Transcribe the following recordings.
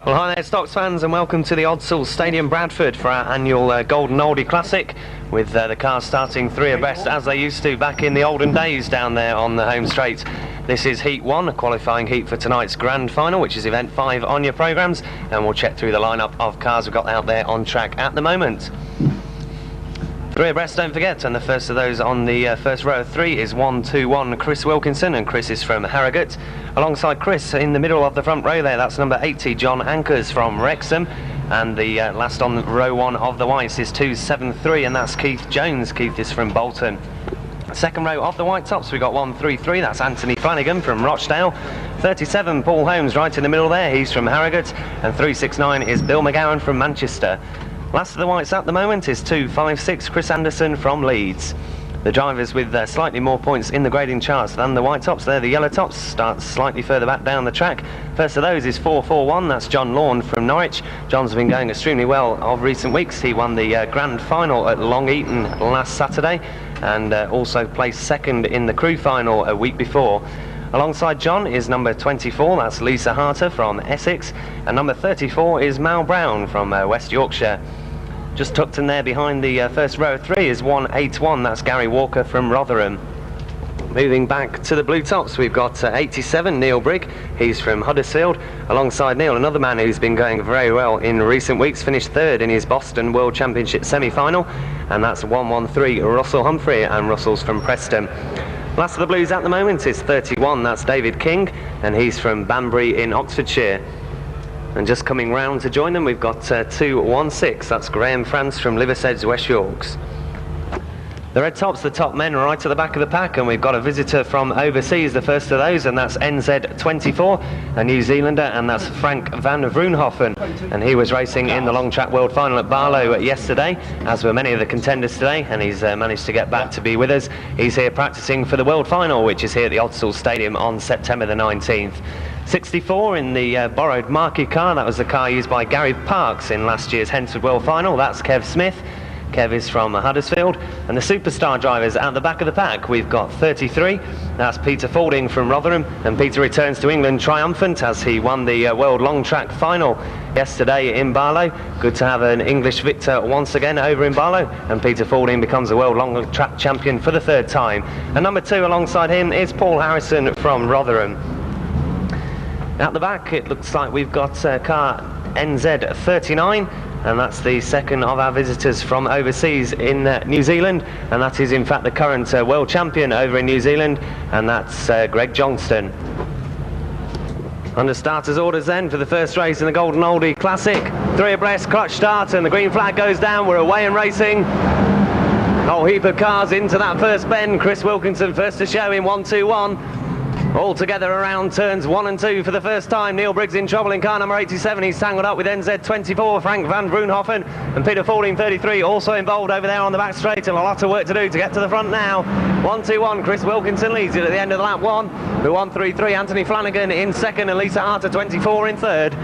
Well, hi there, Stocks fans, and welcome to the Odsal Stadium Bradford for our annual Golden Oldie Classic, with the cars starting three abreast as they used to back in the olden days down there on the home straight. This is Heat 1, a qualifying heat for tonight's Grand Final, which is Event 5 on your programmes, and we'll check through the lineup of cars we've got out there on track at the moment. Three abreast, don't forget, and the first of those on the first row of three is 121 Chris Wilkinson, and Chris is from Harrogate. Alongside Chris, in the middle of the front row there, that's number 80 John Ankers from Wrexham, and the last on row one of the whites is 273, and that's Keith Jones. Keith is from Bolton. Second row of the white tops, we've got 133, that's Anthony Flanagan from Rochdale. 37 Paul Holmes right in the middle there, he's from Harrogate, and 369 is Bill McGowan from Manchester. Last of the whites at the moment is 256 Chris Anderson from Leeds. The drivers with slightly more points in the grading charts than the white tops, they're the yellow tops, start slightly further back down the track. First of those is 441, that's John Lawn from Norwich. John's been going extremely well of recent weeks. He won the Grand Final at Long Eaton last Saturday, and also placed second in the Crew Final a week before. Alongside John is number 24, that's Lisa Harter from Essex, and number 34 is Mal Brown from West Yorkshire. Just tucked in there behind the first row of three is 181, that's Gary Walker from Rotherham. Moving back to the blue tops, we've got 87 Neil Brigg, he's from Huddersfield. Alongside Neil, another man who's been going very well in recent weeks, finished third in his Boston World Championship semi-final, and that's 113 Russell Humphrey, and Russell's from Preston. Last of the blues at the moment is 31, that's David King, and he's from Banbury in Oxfordshire. And just coming round to join them, we've got 216, that's Graham France from Liversedge, West Yorks. The red tops, the top men right at the back of the pack, and we've got a visitor from overseas, the first of those, and that's NZ24, a New Zealander, and that's Frank van Vroonhoffen, and he was racing in the long track world final at Barlow yesterday, as were many of the contenders today, and he's managed to get back to be with us. He's here practicing for the world final, which is here at the Odsal Stadium on September the 19th. 64 in the borrowed marquee car, that was the car used by Gary Parks in last year's Hensford World Final, that's Kev Smith. Kev is from Huddersfield, and the superstar drivers at the back of the pack, we've got 33, that's Peter Faulding from Rotherham, and Peter returns to England triumphant as he won the World Long Track Final yesterday in Barlow. Good to have an English victor once again over in Barlow, and Peter Faulding becomes the World Long Track champion for the third time. And number two alongside him is Paul Harrison from Rotherham. At the back, it looks like we've got car NZ39, and that's the second of our visitors from overseas in New Zealand, and that is in fact the current world champion over in New Zealand, and that's Greg Johnston. Under starters orders then for the first race in the Golden Oldie Classic. Three abreast, clutch start, and the green flag goes down. We're away and racing. Whole heap of cars into that first bend. Chris Wilkinson first to show in 121. All together around turns 1 and 2 for the first time. Neil Briggs in trouble in car number 87. He's tangled up with NZ24, Frank van Vroonhoffen, and Peter Faulding, 33, also involved over there on the back straight, and a lot of work to do to get to the front now. 121, Chris Wilkinson leads it at the end of the lap one. The 133, Anthony Flanagan in second, and Lisa Harter, 24, in third.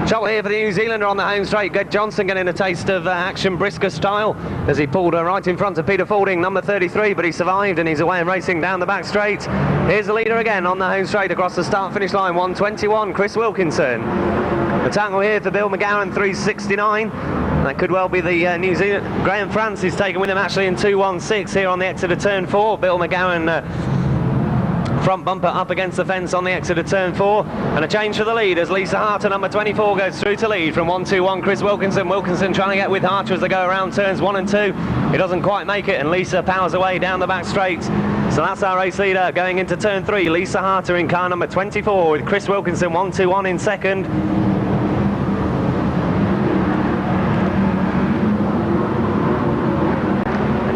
Trouble here for the New Zealander on the home straight. Greg Johnston getting a taste of action brisker style as he pulled right in front of Peter Faulding, number 33, but he survived and he's away and racing down the back straight. Here's the leader again on the home straight across the start-finish line, 121, Chris Wilkinson. The tangle here for Bill McGowan, 369. That could well be the New Zealand. Graham France is taken with him actually in 216 here on the exit of turn 4. Bill McGowan front bumper up against the fence on the exit of turn 4, and a change for the lead as Lisa Harter, number 24, goes through to lead from 121 Chris Wilkinson. Wilkinson trying to get with Harter as they go around turns 1 and 2. He doesn't quite make it, and Lisa powers away down the back straight. So that's our race leader going into turn 3. Lisa Harter in car number 24 with Chris Wilkinson 121 in second.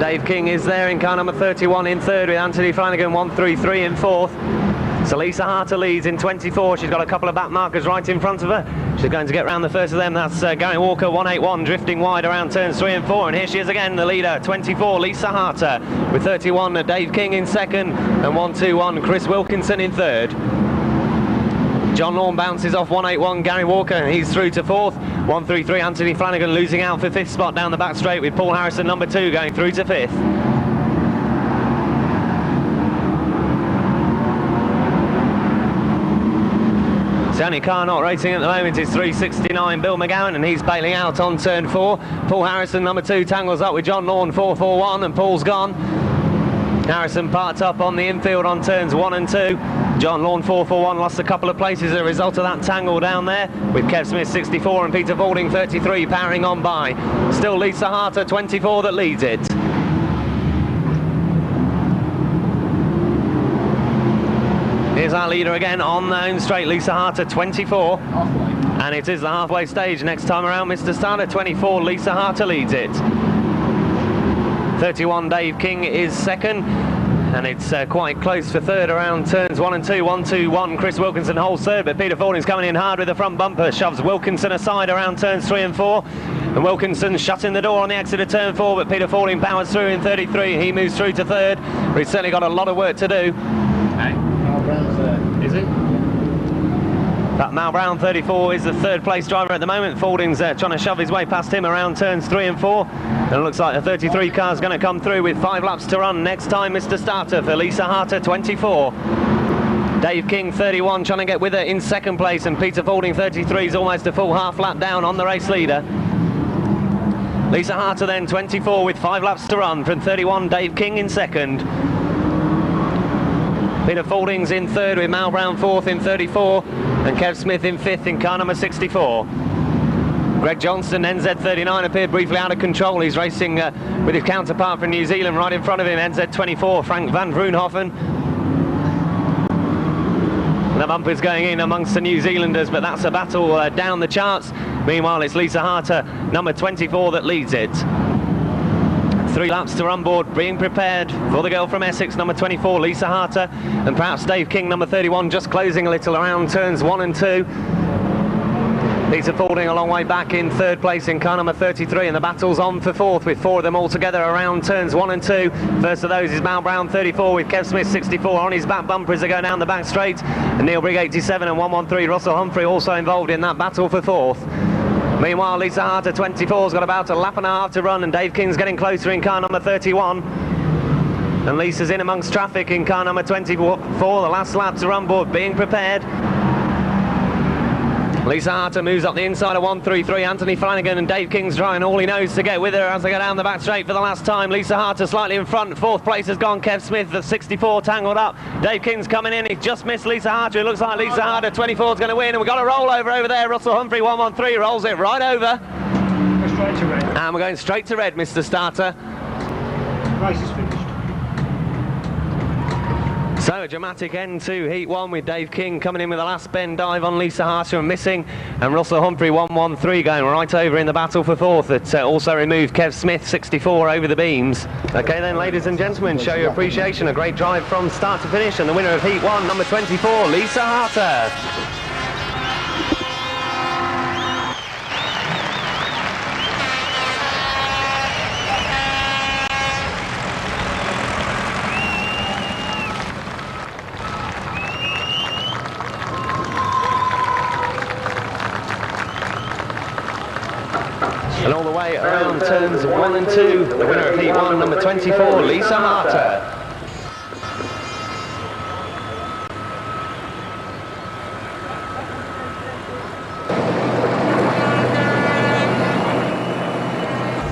Dave King is there in car number 31 in third, with Anthony Flanagan 133 in fourth. So Lisa Harter leads in 24. She's got a couple of back markers right in front of her. She's going to get round the first of them. That's Gary Walker 181 drifting wide around turns 3 and 4, and here she is again, the leader, 24 Lisa Harter with 31 Dave King in second, and 121 Chris Wilkinson in third. John Lawn bounces off 181 Gary Walker, and he's through to fourth. 133 Anthony Flanagan losing out for fifth spot down the back straight, with Paul Harrison number 2 going through to fifth. The only car not racing at the moment is 369 Bill McGowan, and he's bailing out on turn 4. Paul Harrison, number 2, tangles up with John Lawn 441, and Paul's gone. Harrison parked up on the infield on turns 1 and 2. John Lawn 441 lost a couple of places as a result of that tangle down there, with Kev Smith 64 and Peter Faulding 33 powering on by. Still Lisa Harter 24 that leads it. Here's our leader again on the home straight, Lisa Harter 24. Halfway. And it is the halfway stage next time around. Mr. Starter 24, Lisa Harter leads it. 31 Dave King is second, and it's quite close for third around turns 1 and 2. 1, 2, 1. Chris Wilkinson holds third, but Peter Faulding's coming in hard with the front bumper, shoves Wilkinson aside around turns 3 and 4. And Wilkinson shutting the door on the exit of turn 4, but Peter Faulding powers through in 33. He moves through to third, but he's certainly got a lot of work to do. Okay. Is it? That Mal Brown 34 is the third place driver at the moment. Faulding's trying to shove his way past him around turns 3 and 4. And it looks like the 33 car's going to come through with 5 laps to run. Next time, Mr. Starter for Lisa Harter 24. Dave King 31 trying to get with her in second place, and Peter Faulding 33 is almost a full half lap down on the race leader. Lisa Harter then 24 with 5 laps to run from 31. Dave King in second. Peter Faulding's in third with Mal Brown fourth in 34, and Kev Smith in fifth in car number 64. Greg Johnston, NZ39, appeared briefly out of control. He's racing with his counterpart from New Zealand right in front of him, NZ24, Frank van Vroonhoffen. The bumper's going in amongst the New Zealanders, but that's a battle down the charts. Meanwhile, it's Lisa Harter, number 24, that leads it. 3 laps to run board, being prepared for the girl from Essex, number 24, Lisa Harter, and perhaps Dave King, number 31, just closing a little around turns 1 and 2. Peter Faulding a long way back in third place in car number 33, and the battle's on for fourth with 4 of them all together around turns 1 and 2. First of those is Mal Brown 34 with Kev Smith 64 on his back bumper as they go down the back straight, and Neil Brigg 87 and 113 Russell Humphrey also involved in that battle for fourth. Meanwhile, Lisa Harter 24's got about a lap and a half to run, and Dave King's getting closer in car number 31. And Lisa's in amongst traffic in car number 24, the last lap to run board, being prepared. Lisa Harter moves up the inside of 133, Anthony Flanagan, and Dave King's trying all he knows to get with her as they go down the back straight for the last time. Lisa Harter slightly in front, fourth place has gone Kev Smith, the 64 tangled up. Dave King's coming in, he's just missed Lisa Harter. It looks like Lisa Harter 24 is going to win, and we've got a rollover over there. Russell Humphrey 113 rolls it right over. Go straight to red. And we're going straight to red, Mr. Starter. Race is finished. So a dramatic end to Heat 1 with Dave King coming in with a last bend dive on Lisa Harter and missing, and Russell Humphrey 113 going right over in the battle for fourth. That also removed Kev Smith 64 over the beams. Okay then, ladies and gentlemen, show your appreciation. A great drive from start to finish, and the winner of Heat 1, number 24, Lisa Harter. And all the way around turns 1 and 2, the winner of Heat 1, number 24, Lisa Harter.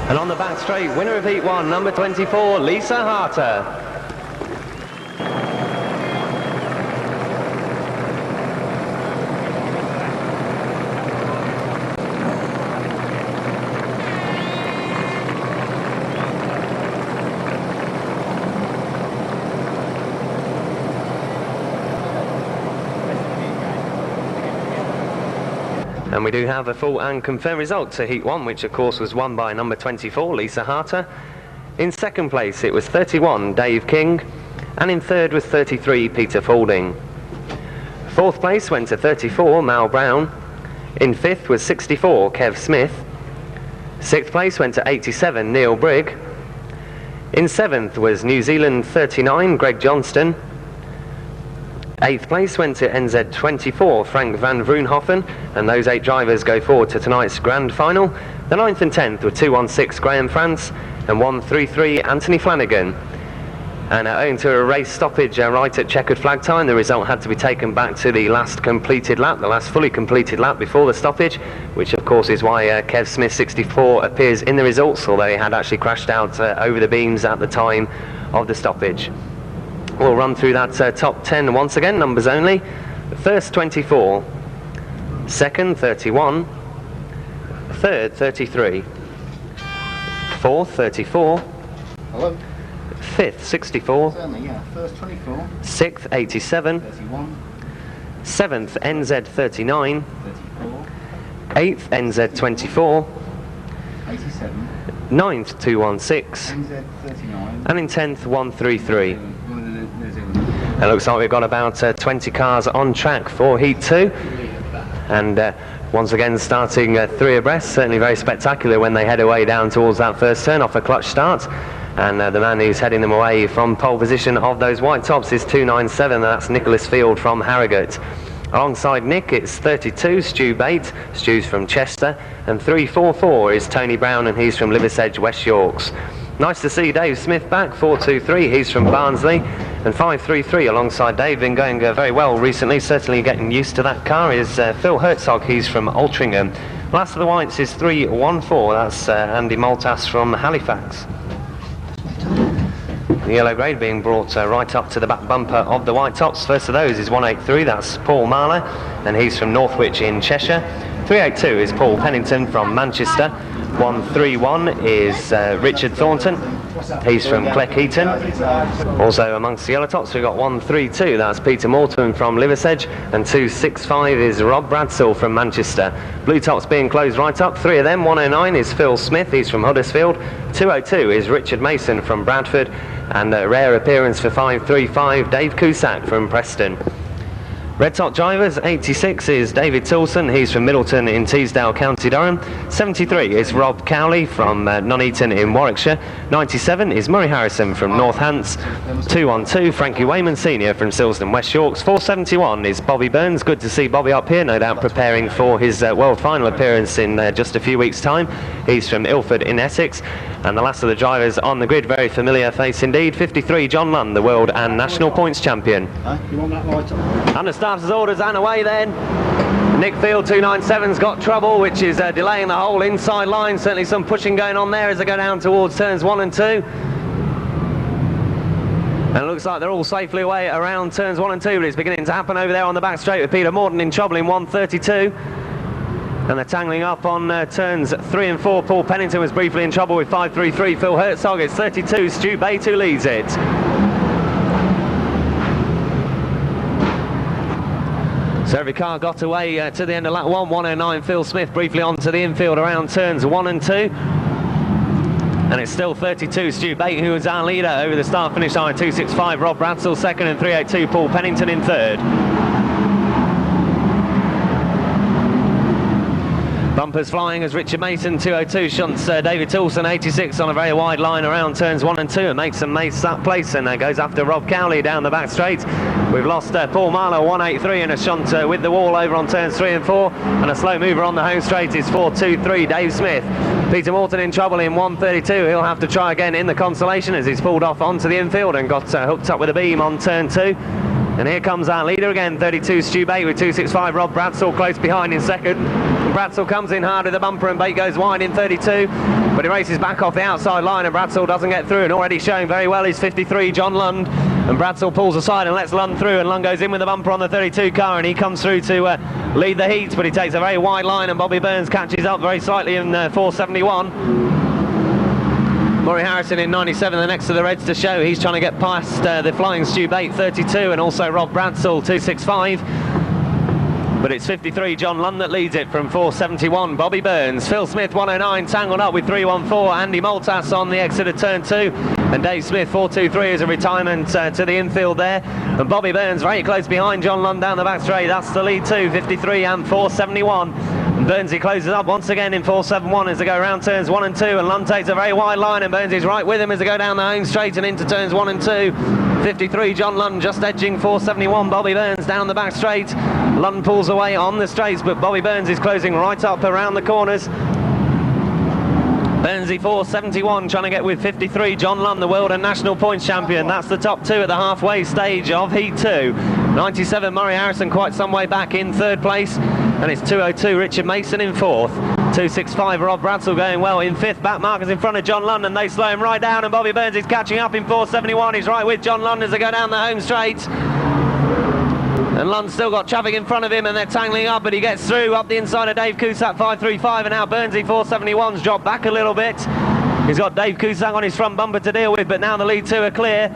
And on the back straight, winner of Heat 1, number 24, Lisa Harter. And we do have a full and confirmed result to Heat 1, which of course was won by number 24, Lisa Harter. In second place it was 31, Dave King, and in third was 33, Peter Faulding. Fourth place went to 34, Mal Brown. In fifth was 64, Kev Smith. Sixth place went to 87, Neil Brigg. In seventh was New Zealand 39, Greg Johnston. Eighth place went to NZ24, Frank van Vroonhoffen, and those 8 drivers go forward to tonight's grand final. The 9th and 10th were 216, Graham France, and 133, Anthony Flanagan. And owing to a race stoppage right at checkered flag time, the result had to be taken back to the last completed lap, the last fully completed lap before the stoppage, which of course is why Kev Smith 64 appears in the results, although he had actually crashed out over the beams at the time of the stoppage. We'll run through that top 10 once again, numbers only. First 24, second 31, third 33, fourth 34, Hello? fifth 64, Certainly, yeah. First 24, sixth 87, 31, seventh NZ 39, 34, eighth NZ 24, 87, ninth 216, NZ 39, and in 10th 133. New Zealand. It looks like we've got about 20 cars on track for Heat 2, and once again starting 3 abreast. Certainly very spectacular when they head away down towards that first turn off a clutch start. And the man who's heading them away from pole position of those white tops is 297, that's Nicholas Field from Harrogate. Alongside Nick it's 32, Stu Bate, Stu's from Chester, and 344 is Tony Brown, and he's from Liversedge, West Yorks. Nice to see Dave Smith back, 423, he's from Barnsley, and 533 alongside Dave, been going very well recently, certainly getting used to that car, is Phil Herzog, he's from Altrincham. Last of the whites is 314, that's Andy Maltas from Halifax. The yellow grade being brought right up to the back bumper of the white tops. First of those is 183, that's Paul Marler, and he's from Northwich in Cheshire. 382 is Paul Pennington from Manchester. 131 is Richard Thornton, he's from Cleckheaton. Also amongst the yellow tops we've got 132, that's Peter Morton from Liversedge, and 265 is Rob Bradsell from Manchester. Blue tops being closed right up, 3 of them. 109 is Phil Smith, he's from Huddersfield. 202 is Richard Mason from Bradford, and a rare appearance for 535, Dave Cusack from Preston. Red top drivers, 86 is David Tilson, he's from Middleton in Teesdale, County Durham. 73 is Rob Cowley from Nuneaton in Warwickshire. 97 is Murray Harrison from Northants. 212, Frankie Wayman Senior from Silsden, West Yorks. 471 is Bobby Burns, good to see Bobby up here, no doubt preparing for his world final appearance in just a few weeks' time. He's from Ilford in Essex. And the last of the drivers on the grid, very familiar face indeed, 53 John Lund, the world and national points champion. You want that light on? Under starter's orders and away then. Nick Field 297's got trouble, which is delaying the whole inside line. Certainly some pushing going on there as they go down towards turns 1 and 2. And it looks like they're all safely away around turns 1 and 2, but it's beginning to happen over there on the back straight with Peter Morton in trouble in 132. And they're tangling up on turns 3 and 4. Paul Pennington was briefly in trouble with 533. Phil Herzog, it's 32. Stu Bate who leads it. So every car got away to the end of lap 1. 109 Phil Smith briefly onto the infield around turns 1 and 2. And it's still 32 Stu Bate who was our leader over the start finish line. 265 Rob Bradsell second, and 382 Paul Pennington in third. Bumpers flying as Richard Mason 202 shunts David Tilson 86 on a very wide line around turns 1 and 2 and makes that place, and goes after Rob Cowley down the back straight. We've lost Paul Marlow 183 and a shunt with the wall over on turns 3 and 4, and a slow mover on the home straight is 423 Dave Smith. Peter Morton in trouble in 132. He'll have to try again in the consolation as he's pulled off onto the infield and got hooked up with a beam on turn 2. And here comes our leader again, 32 Stu Bate with 265 Rob Bradsell close behind in second. Bradsell comes in hard with the bumper and Bate goes wide in 32, but he races back off the outside line and Bradsell doesn't get through, and already showing very well is 53 John Lund, and Bradsell pulls aside and lets Lund through, and Lund goes in with the bumper on the 32 car and he comes through to lead the heat, but he takes a very wide line and Bobby Burns catches up very slightly in 471. Murray Harrison in 97, the next to the Reds to show. He's trying to get past the flying Stu Bate 32 and also Rob Bradsell 265. But it's 53 John Lund that leads it from 471 Bobby Burns. Phil Smith 109 tangled up with 314 Andy Maltas on the exit of turn 2, and Dave Smith 423 is a retirement to the infield there, and Bobby Burns very close behind John Lund down the back straight. That's the lead too, 53 and 471. And Burnsy closes up once again in 471 as they go around turns 1 and 2, and Lund takes a very wide line and Burnsy's right with him as they go down the home straight and into turns 1 and 2. 53 John Lund just edging 471 Bobby Burns down the back straight. Lund pulls away on the straights, but Bobby Burns is closing right up around the corners. Bernsey 471 trying to get with 53. John Lunn, the world and national points champion. That's the top two at the halfway stage of Heat 2. 97 Murray Harrison quite some way back in third place. And it's 202 Richard Mason in fourth. 265 Rob Bradsell going well in fifth. Back markers in front of John Lunn, and they slow him right down, and Bobby Burns is catching up in 471. He's right with John Lunn as they go down the home straight. And Lund's still got traffic in front of him, and they're tangling up, but he gets through up the inside of Dave Cusack 535, and now Bernsey 471's dropped back a little bit. He's got Dave Cusack on his front bumper to deal with, but now the lead two are clear.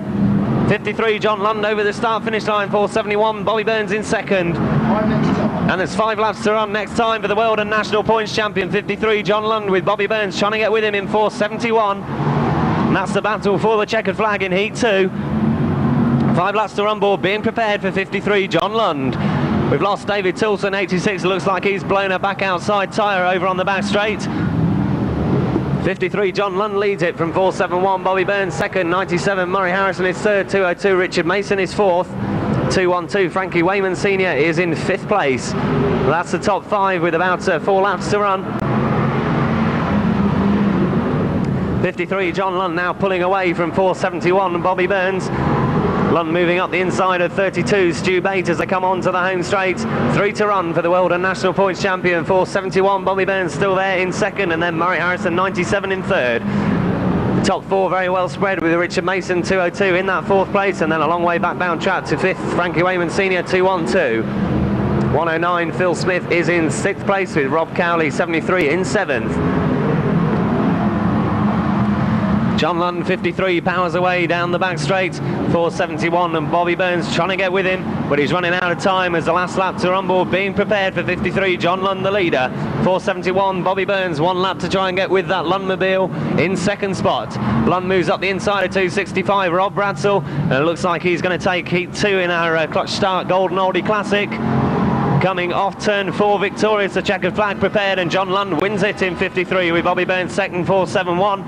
53 John Lund over the start finish line, 471 Bobby Burns in second. And there's 5 laps to run next time for the world and national points champion. 53 John Lund with Bobby Burns trying to get with him in 471. And that's the battle for the checkered flag in Heat 2. 5 laps to run board, being prepared for 53 John Lund. We've lost David Tilson, 86. Looks like he's blown a back outside tyre over on the back straight. 53 John Lund leads it from 471. Bobby Burns second. 97 Murray Harrison is third. 202 Richard Mason is fourth. 212 Frankie Wayman Senior is in fifth place. That's the top 5 with about 4 laps to run. 53 John Lund now pulling away from 471 and Bobby Burns. Lund moving up the inside of 32 Stu Bate as they come on to the home straight. 3 to run for the world and national points champion. 471 Bobby Burns still there in second, and then Murray Harrison 97 in third. Top 4 very well spread with Richard Mason 202 in that fourth place, and then a long way back bound track to fifth Frankie Wayman Senior 212. 109 Phil Smith is in sixth place with Rob Cowley 73 in seventh. John Lund 53 powers away down the back straight. 471 and Bobby Burns trying to get with him, but he's running out of time as the last lap to run board, being prepared for 53 John Lund the leader. 471 Bobby Burns, 1 lap to try and get with that Lundmobile in second spot. Lund moves up the inside of 265 Rob Bradsell, and it looks like he's going to take Heat 2 in our Clutch Start Golden Oldie Classic. Coming off turn 4 victorious, the checkered flag prepared, and John Lund wins it in 53 with Bobby Burns second 471,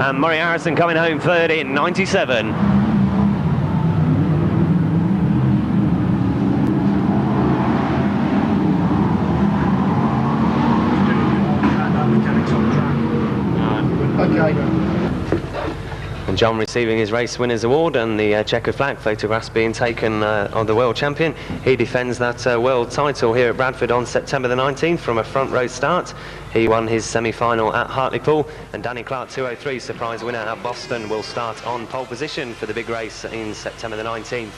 and Murray Harrison coming home third in 97. And John receiving his race winners award and the checkered flag, photographs being taken of the world champion. He defends that world title here at Bradford on September the 19th from a front row start. He won his semi-final at Hartlepool, and Danny Clark 203 surprise winner at Boston will start on pole position for the big race in September the 19th.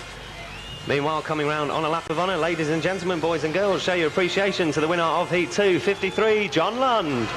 Meanwhile, coming round on a lap of honour, ladies and gentlemen, boys and girls, show your appreciation to the winner of Heat 2, 53 John Lund.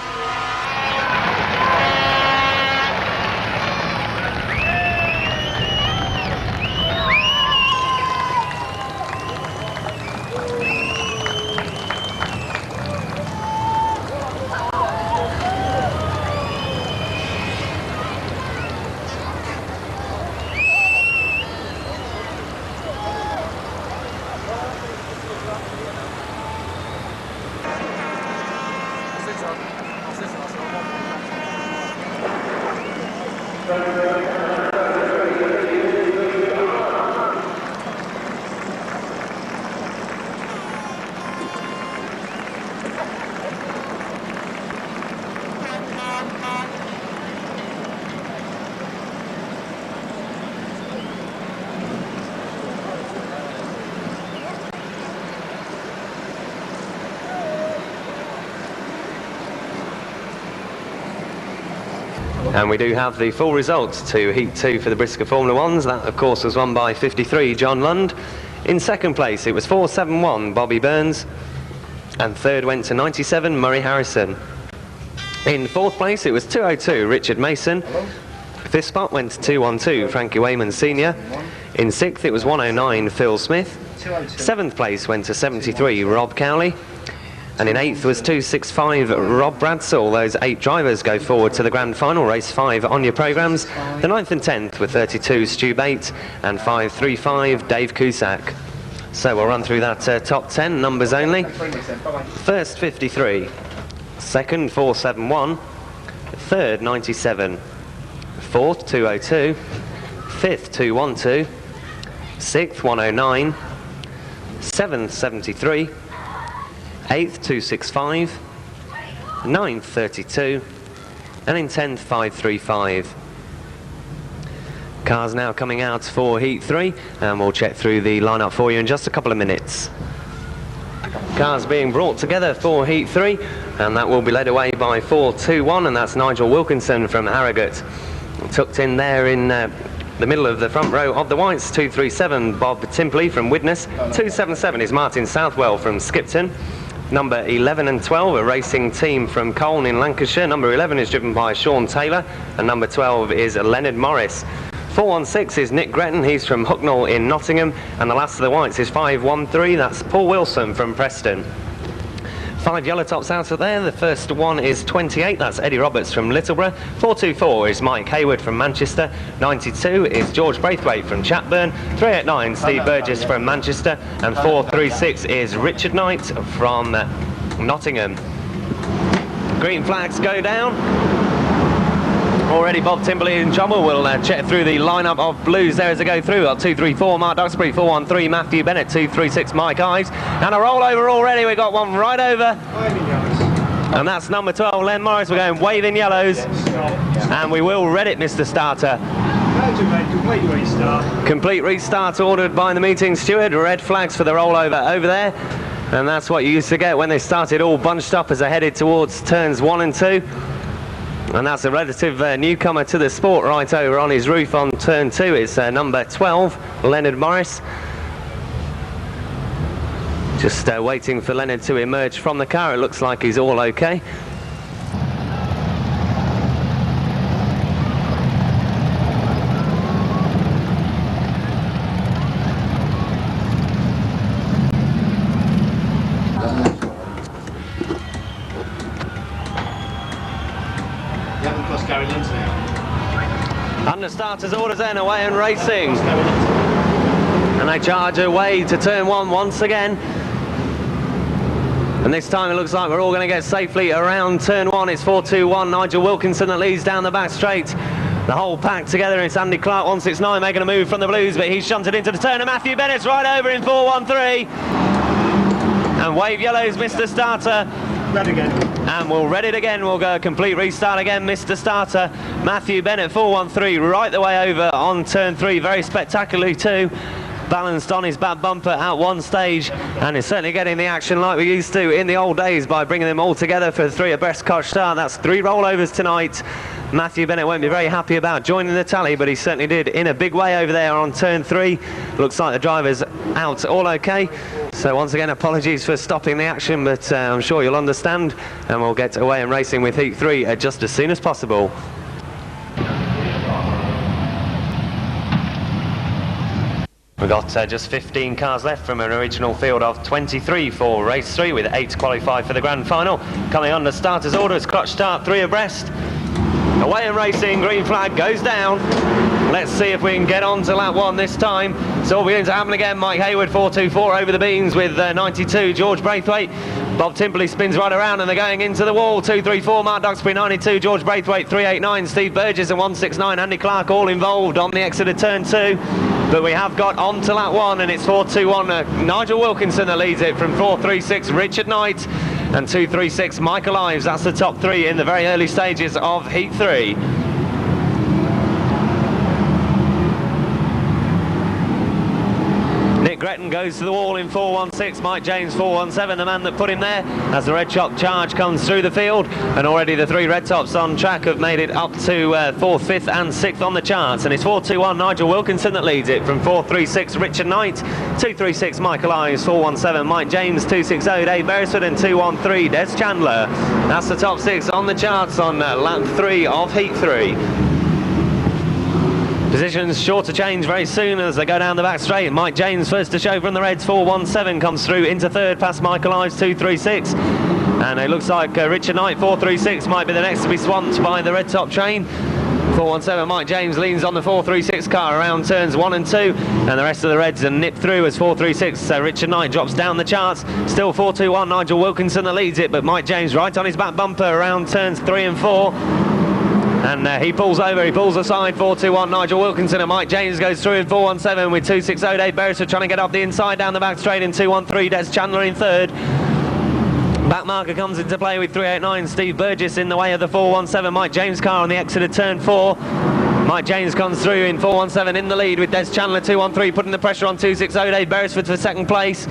And we do have the full results to Heat 2 for the Brisker Formula 1s. That, of course, was won by 53 John Lund. In second place, it was 471 Bobby Burns. And third went to 97 Murray Harrison. In fourth place, it was 202 Richard Mason. Fifth spot went to 212 Frankie Wayman Senior. In sixth, it was 109 Phil Smith. Seventh place went to 73 Rob Cowley. And in eighth was 265 Rob Bradsell. Those 8 drivers go forward to the grand final, race 5 on your programmes. The 9th and 10th were 32 Stu Bate and 535 Dave Cusack. So we'll run through that top 10, numbers only. First 53, second 471, third 97, fourth 202, fifth 212, sixth 109, seventh 73, 8th 265, 9th 32, and in 10th 535. Cars now coming out for Heat 3, and we'll check through the lineup for you in just a couple of minutes. Cars being brought together for Heat 3, and that will be led away by 4-2-1, and that's Nigel Wilkinson from Harrogate. Tucked in there in the middle of the front row of the whites, 237 Bob Timpley from Widnes, 277 is Martin Southwell from Skipton. Number 11 and 12, a racing team from Colne in Lancashire. Number 11 is driven by Sean Taylor, and number 12 is Leonard Morris. 416 is Nick Gretton, he's from Hucknall in Nottingham, and the last of the whites is 513, that's Paul Wilson from Preston. 5 yellow tops out of there. The first one is 28, that's Eddie Roberts from Littleborough. 424 is Mike Hayward from Manchester. 92 is George Braithwaite from Chatburn. 389 Steve Burgess from Manchester, and 436 is Richard Knight from Nottingham. Green flags go down. Already Bob Timberley in trouble. We'll check through the lineup of blues there as they go through. 234 Mark Duxbury, 413 Matthew Bennett, 236 Mike Ives, and a rollover already. We got one right over, and that's number 12 Len Morris. We're going waving yellows, and we will read it, Mr. Starter. Complete restart. Complete restart ordered by the meeting steward. Red flags for the rollover over there, and that's what you used to get when they started all bunched up as they headed towards turns 1 and 2. And that's a relative newcomer to the sport right over on his roof on turn 2. It's number 12, Leonard Morris. Just waiting for Leonard to emerge from the car. It looks like he's all okay. Under starters orders then, away and racing. And they charge away to turn 1 once again. And this time it looks like we're all going to get safely around turn 1. It's 421 Nigel Wilkinson that leads down the back straight. The whole pack together. It's Andy Clark 169 making a move from the blues, but he's shunted into the turn, and Matthew Bennett's right over in 413. And wave yellows, Mr. Starter. Red again. And we'll read it again. We'll go a complete restart again, Mr. Starter. Matthew Bennett 413 right the way over on turn 3, very spectacularly too. Balanced on his back bumper at one stage, and is certainly getting the action like we used to in the old days by bringing them all together for 3 abreast car start. That's 3 rollovers tonight. Matthew Bennett won't be very happy about joining the tally, but he certainly did in a big way over there on turn 3. Looks like the driver's out all okay. So once again, apologies for stopping the action, but I'm sure you'll understand, and we'll get away and racing with Heat 3 just as soon as possible. We've got just 15 cars left from an original field of 23 for race 3, with 8 qualified for the grand final. Coming under starters order, it's clutch start 3 abreast. Away and racing, green flag goes down. Let's see if we can get on to lap 1 this time. So we're going to happen again. Mike Hayward 424 over the beans with 92 George Braithwaite. Bob Timperley spins right around and they're going into the wall. 234 Mark Duxbury, 92 George Braithwaite, 389 Steve Burgess and 169 Andy Clark, all involved on the exit of turn 2. But we have got on to lap 1, and it's 421 Nigel Wilkinson that leads it, from 436 Richard Knight and 236 Michael Ives. That's the top 3 in the very early stages of Heat 3. Nick Gretton goes to the wall in 416, Mike James 417, the man that put him there, as the red top charge comes through the field, and already the 3 red tops on track have made it up to 4th, 5th and 6th on the charts, and it's 421 Nigel Wilkinson that leads it, from 436 Richard Knight, 236 Michael Ives, 417 Mike James, 260 Dave Beresford and 213 Des Chandler. That's the top 6 on the charts on lap 3 of Heat 3. Positions sure to change very soon as they go down the back straight. Mike James first to show from the Reds, 417 comes through into 3rd past Michael Ives, 236. And it looks like Richard Knight, 436, might be the next to be swamped by the red top train. 417 Mike James leans on the 436 car around turns 1 and 2, and the rest of the Reds are nipped through as 436 Richard Knight drops down the charts. Still 421 Nigel Wilkinson that leads it, but Mike James right on his back bumper around turns 3 and 4. And he pulls over, he pulls aside, 421 Nigel Wilkinson, and Mike James goes through in 417 with 260 Dave Beresford trying to get up the inside down the back straight in 213 Des Chandler in 3rd. Back marker comes into play with 389. Steve Burgess in the way of the 417 Mike James car on the exit of turn 4. Mike James comes through in 417 in the lead with Des Chandler 213 putting the pressure on 260 Dave Beresford for second place.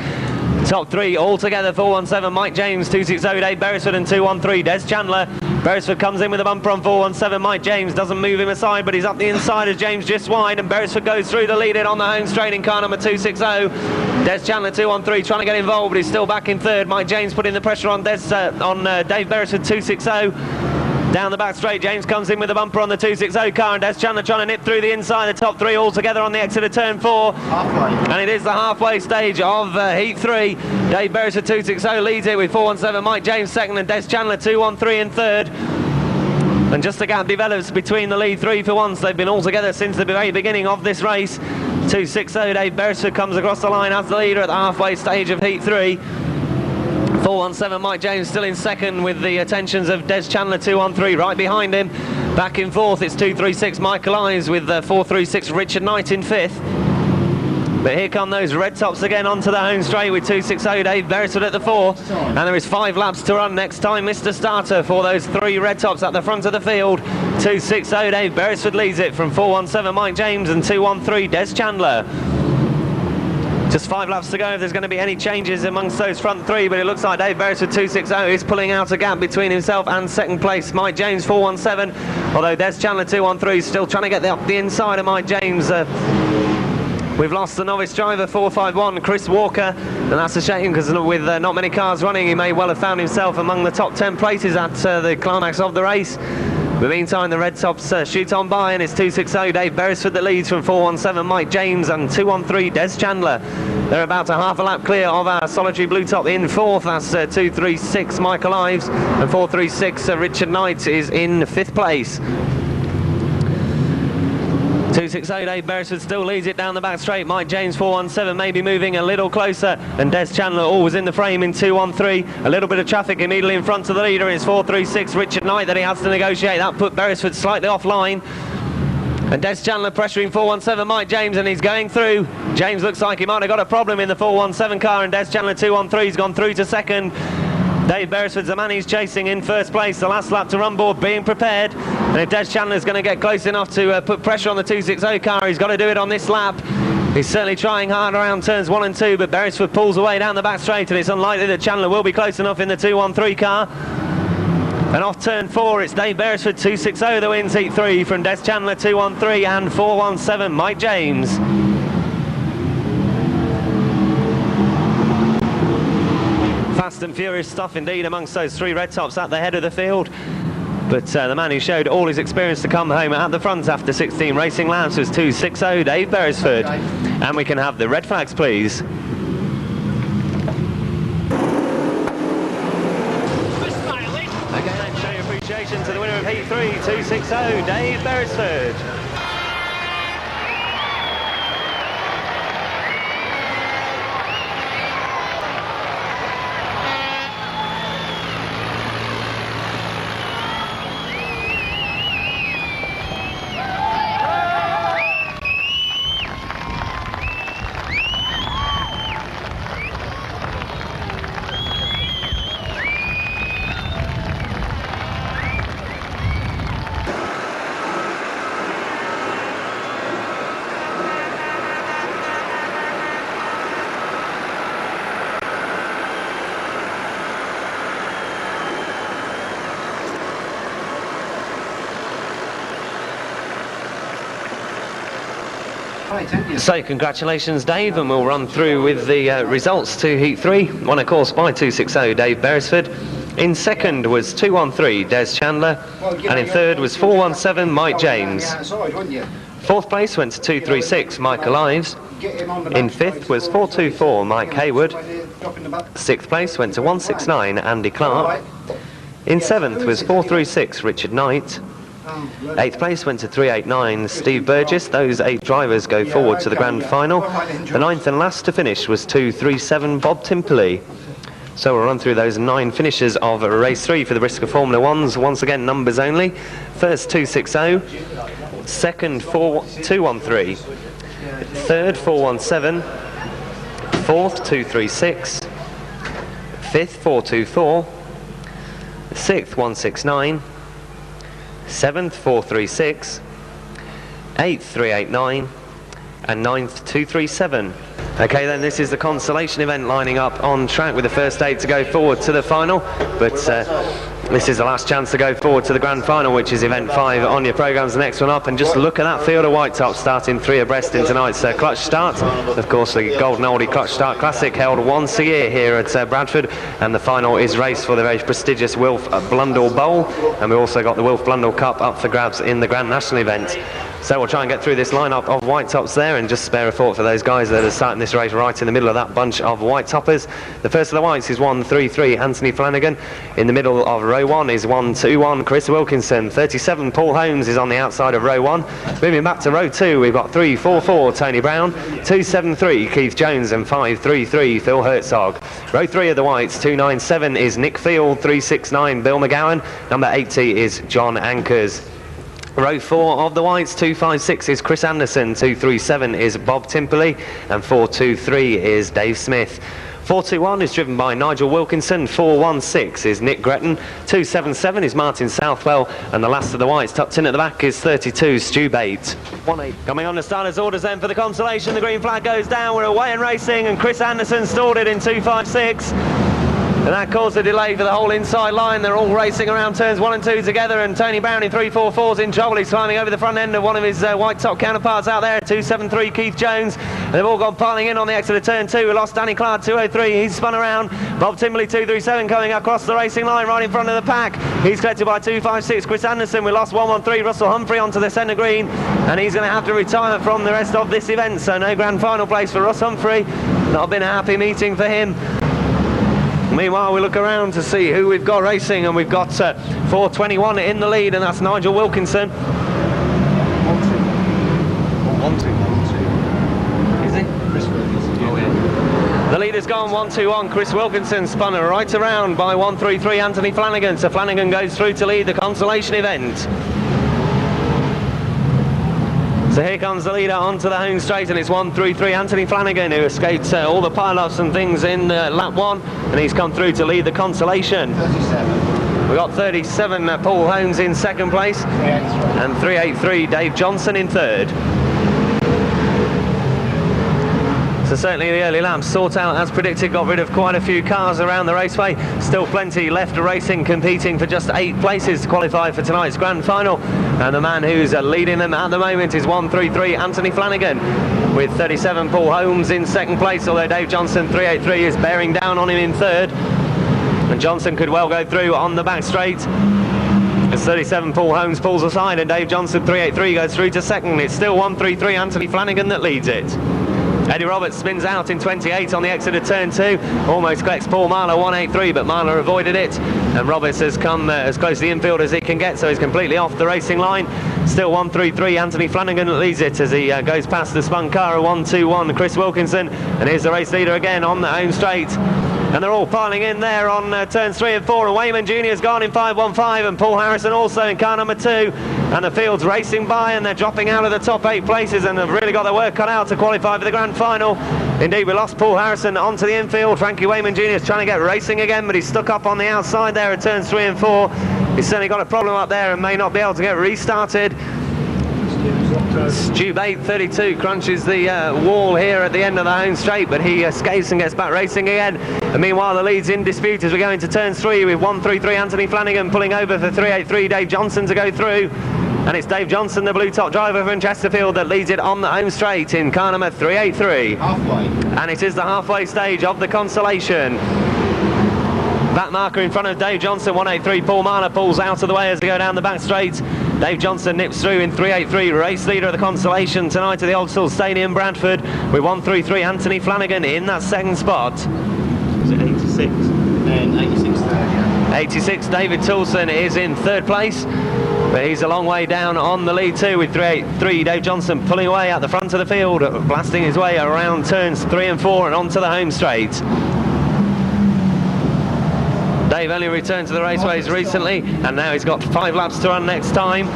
Top three all together, 417 Mike James, 260 Dave Beresford and 213 Des Chandler. Beresford comes in with a bumper on 417 Mike James, doesn't move him aside but he's up the inside as James just wide, and Beresford goes through the lead in on the home straight in car number 260. Des Chandler 213 trying to get involved but he's still back in third. Mike James putting the pressure on Dave Beresford 260. Down the back straight, James comes in with a bumper on the 260 car and Des Chandler trying to nip through the inside. The top three all together on the exit of turn 4. Halfway. And it is the halfway stage of Heat 3. Dave Beresford 260 leads it with 417 Mike James second and Des Chandler 213 in third. And just a gap develops between the lead three for once. They've been all together since the very beginning of this race. 260 Dave Beresford comes across the line as the leader at the halfway stage of Heat 3. 417 Mike James still in second with the attentions of Des Chandler 213 right behind him. Back in fourth it's 236 Michael Ives with 436 Richard Knight in fifth. But here come those red tops again onto the home straight with 260 Dave Beresford at the 4. And there is 5 laps to run next time Mr. Starter for those 3 red tops at the front of the field. 260 Dave Beresford leads it from 417 Mike James and 213 Des Chandler. Just 5 laps to go if there's going to be any changes amongst those front 3, but it looks like Dave Beresford 260 is pulling out a gap between himself and second place Mike James 417, although Des Chandler 213 is still trying to get up the inside of Mike James. We've lost the novice driver 451 Chris Walker, and that's a shame because with not many cars running he may well have found himself among the top 10 places at the climax of the race. In the meantime, the red tops shoot on by, and it's 260 Dave Beresford that leads from 417 Mike James and 213 Des Chandler. They're about a half a lap clear of our solitary blue top in fourth. That's 236 Michael Ives, and 436 Richard Knight is in fifth place. 260 Dave Beresford still leads it down the back straight. Mike James 417 maybe moving a little closer, and Des Chandler always in the frame in 213. A little bit of traffic immediately in front of the leader. It's 436 Richard Knight that he has to negotiate. That put Beresford slightly offline. And Des Chandler pressuring 417 Mike James, and he's going through. James looks like he might have got a problem in the 417 car, and Des Chandler 213 has gone through to second. Dave Beresford's the man he's chasing in first place. The last lap to run board being prepared, and if Des Chandler's going to get close enough to put pressure on the 260 car, he's got to do it on this lap. He's certainly trying hard around turns 1 and 2, but Beresford pulls away down the back straight, and it's unlikely that Chandler will be close enough in the 213 car. And off turn 4 it's Dave Beresford 260 that wins Heat 3 from Des Chandler 213 and 417 Mike James. Fast and furious stuff indeed amongst those 3 red tops at the head of the field. But the man who showed all his experience to come home at the front after 16 racing laps was 260 Dave Beresford. And we can have the red flags, please. Again, show your appreciation to the winner of Heat 3, 260 Dave Beresford. So congratulations Dave, and we'll run through with the results to Heat 3. Won of course by 260 Dave Beresford. In second was 213 Des Chandler, and in third was 417 Mike James. Fourth place went to 236 Michael Ives. In fifth was 424 Mike Hayward. Sixth place went to 169 Andy Clark. In seventh was 436 Richard Knight. 8th place went to 389 Steve Burgess. Those 8 drivers go forward to the grand final. The 9th and last to finish was 237 Bob Timperley. So we'll run through those 9 finishes of race 3 for the Brisker Formula 1s. Once again, numbers only. First 260, second 213, third 417, fourth 236, fifth 424, 6th 169, 7th 436, 8th 389, and 9th 237. Okay, then this is the consolation event lining up on track with the first 8 to go forward to the final, but this is the last chance to go forward to the grand final, which is event 5 on your programmes, the next one up. And just look at that field of white tops starting 3 abreast in tonight's clutch start. Of course, the Golden Oldie Clutch Start Classic held once a year here at Bradford, and the final is raced for the very prestigious Wilf Blundell Bowl, and we also got the Wilf Blundell Cup up for grabs in the Grand National event. So we'll try and get through this lineup of white tops there, and just spare a thought for those guys that are starting this race right in the middle of that bunch of white toppers. The first of the whites is 133 Anthony Flanagan. In the middle of row 1 is 121 Chris Wilkinson. 37 Paul Holmes is on the outside of row 1. Moving back to row 2, we've got 344 Tony Brown, 273 Keith Jones, and 533 Phil Herzog. Row 3 of the whites, 297 is Nick Field, 369 Bill McGowan, number 80 is John Ankers. Row 4 of the whites, 256 is Chris Anderson, 237 is Bob Timperley, and 423 is Dave Smith. 421 is driven by Nigel Wilkinson, 416 is Nick Gretton, 277 is Martin Southwell, and the last of the whites tucked in at the back is 32 Stu Bates. 18. Coming on the starters' orders then for the consolation, the green flag goes down, we're away and racing, and Chris Anderson stalled it in 256. And that caused a delay for the whole inside line. They're all racing around turns 1 and 2 together, and Tony Brown in 344's in trouble. He's climbing over the front end of one of his white top counterparts out there, 273 Keith Jones. And they've all gone piling in on the exit of turn 2. We lost Danny Clark, 203. He's spun around. Bob Timberley, 237, coming across the racing line right in front of the pack. He's collected by 256 Chris Anderson. We lost 113 Russell Humphrey onto the centre green, and he's going to have to retire from the rest of this event. So no grand final place for Russ Humphrey. Not been a happy meeting for him. Meanwhile, we look around to see who we've got racing, and we've got 421 in the lead, and that's Nigel Wilkinson. 1-2. Is he? Chris Wilkinson. Oh, yeah. The leader's gone 121. Chris Wilkinson spun right around by 133 Anthony Flanagan. So Flanagan goes through to lead the consolation event. So here comes the leader onto the home straight, and it's 133 Anthony Flanagan, who escaped all the pile-ups and things in lap 1, and he's come through to lead the consolation. 37. We've got 37 Paul Holmes in second place, and 383 Dave Johnson in third. So certainly the early laps sort out as predicted, got rid of quite a few cars around the raceway. Still plenty left racing, competing for just 8 places to qualify for tonight's grand final. And the man who's leading them at the moment is 133 Anthony Flanagan, with 37 Paul Holmes in second place, although Dave Johnson 383 is bearing down on him in third. And Johnson could well go through on the back straight. As 37 Paul Holmes pulls aside and Dave Johnson 383 goes through to second. It's still 133 Anthony Flanagan that leads it. Eddie Roberts spins out in 28 on the exit of turn 2, almost collects Paul Marler 183, but Marler avoided it, and Roberts has come as close to the infield as he can get, so he's completely off the racing line. Still 133 Anthony Flanagan that leads it as he goes past the spun car of 121 Chris Wilkinson, and here's the race leader again on the home straight. And they're all piling in there on turns 3 and 4, and Wayman Jr.'s gone in 515, and Paul Harrison also in car number 2, and the field's racing by, and they're dropping out of the top 8 places, and they've really got their work cut out to qualify for the grand final. Indeed, we lost Paul Harrison onto the infield. Frankie Wayman Jr. is trying to get racing again, but he's stuck up on the outside there at turns 3 and 4. He's certainly got a problem up there and may not be able to get restarted. Stu Bates, 32, crunches the wall here at the end of the home straight, but he escapes and gets back racing again. And meanwhile, the lead's in dispute as we go into turn 3 with 133 Anthony Flanagan pulling over for 383 Dave Johnson to go through. And it's Dave Johnson, the blue top driver from Chesterfield, that leads it on the home straight in car number 383. Halfway. And it is the halfway stage of the consolation. Back marker in front of Dave Johnson, 183 Paul Marler pulls out of the way as they go down the back straight. Dave Johnson nips through in 383, race leader of the consolation tonight at the Odsal Stadium Bradford, with 133 Anthony Flanagan in that second spot. Is it 86? And 86 there, yeah. 86 David Toulson is in third place, but he's a long way down on the lead too, with 383 Dave Johnson pulling away at the front of the field, blasting his way around turns 3 and 4 and onto the home straight. Dave only returned to the raceways recently, and now he's got 5 laps to run next time.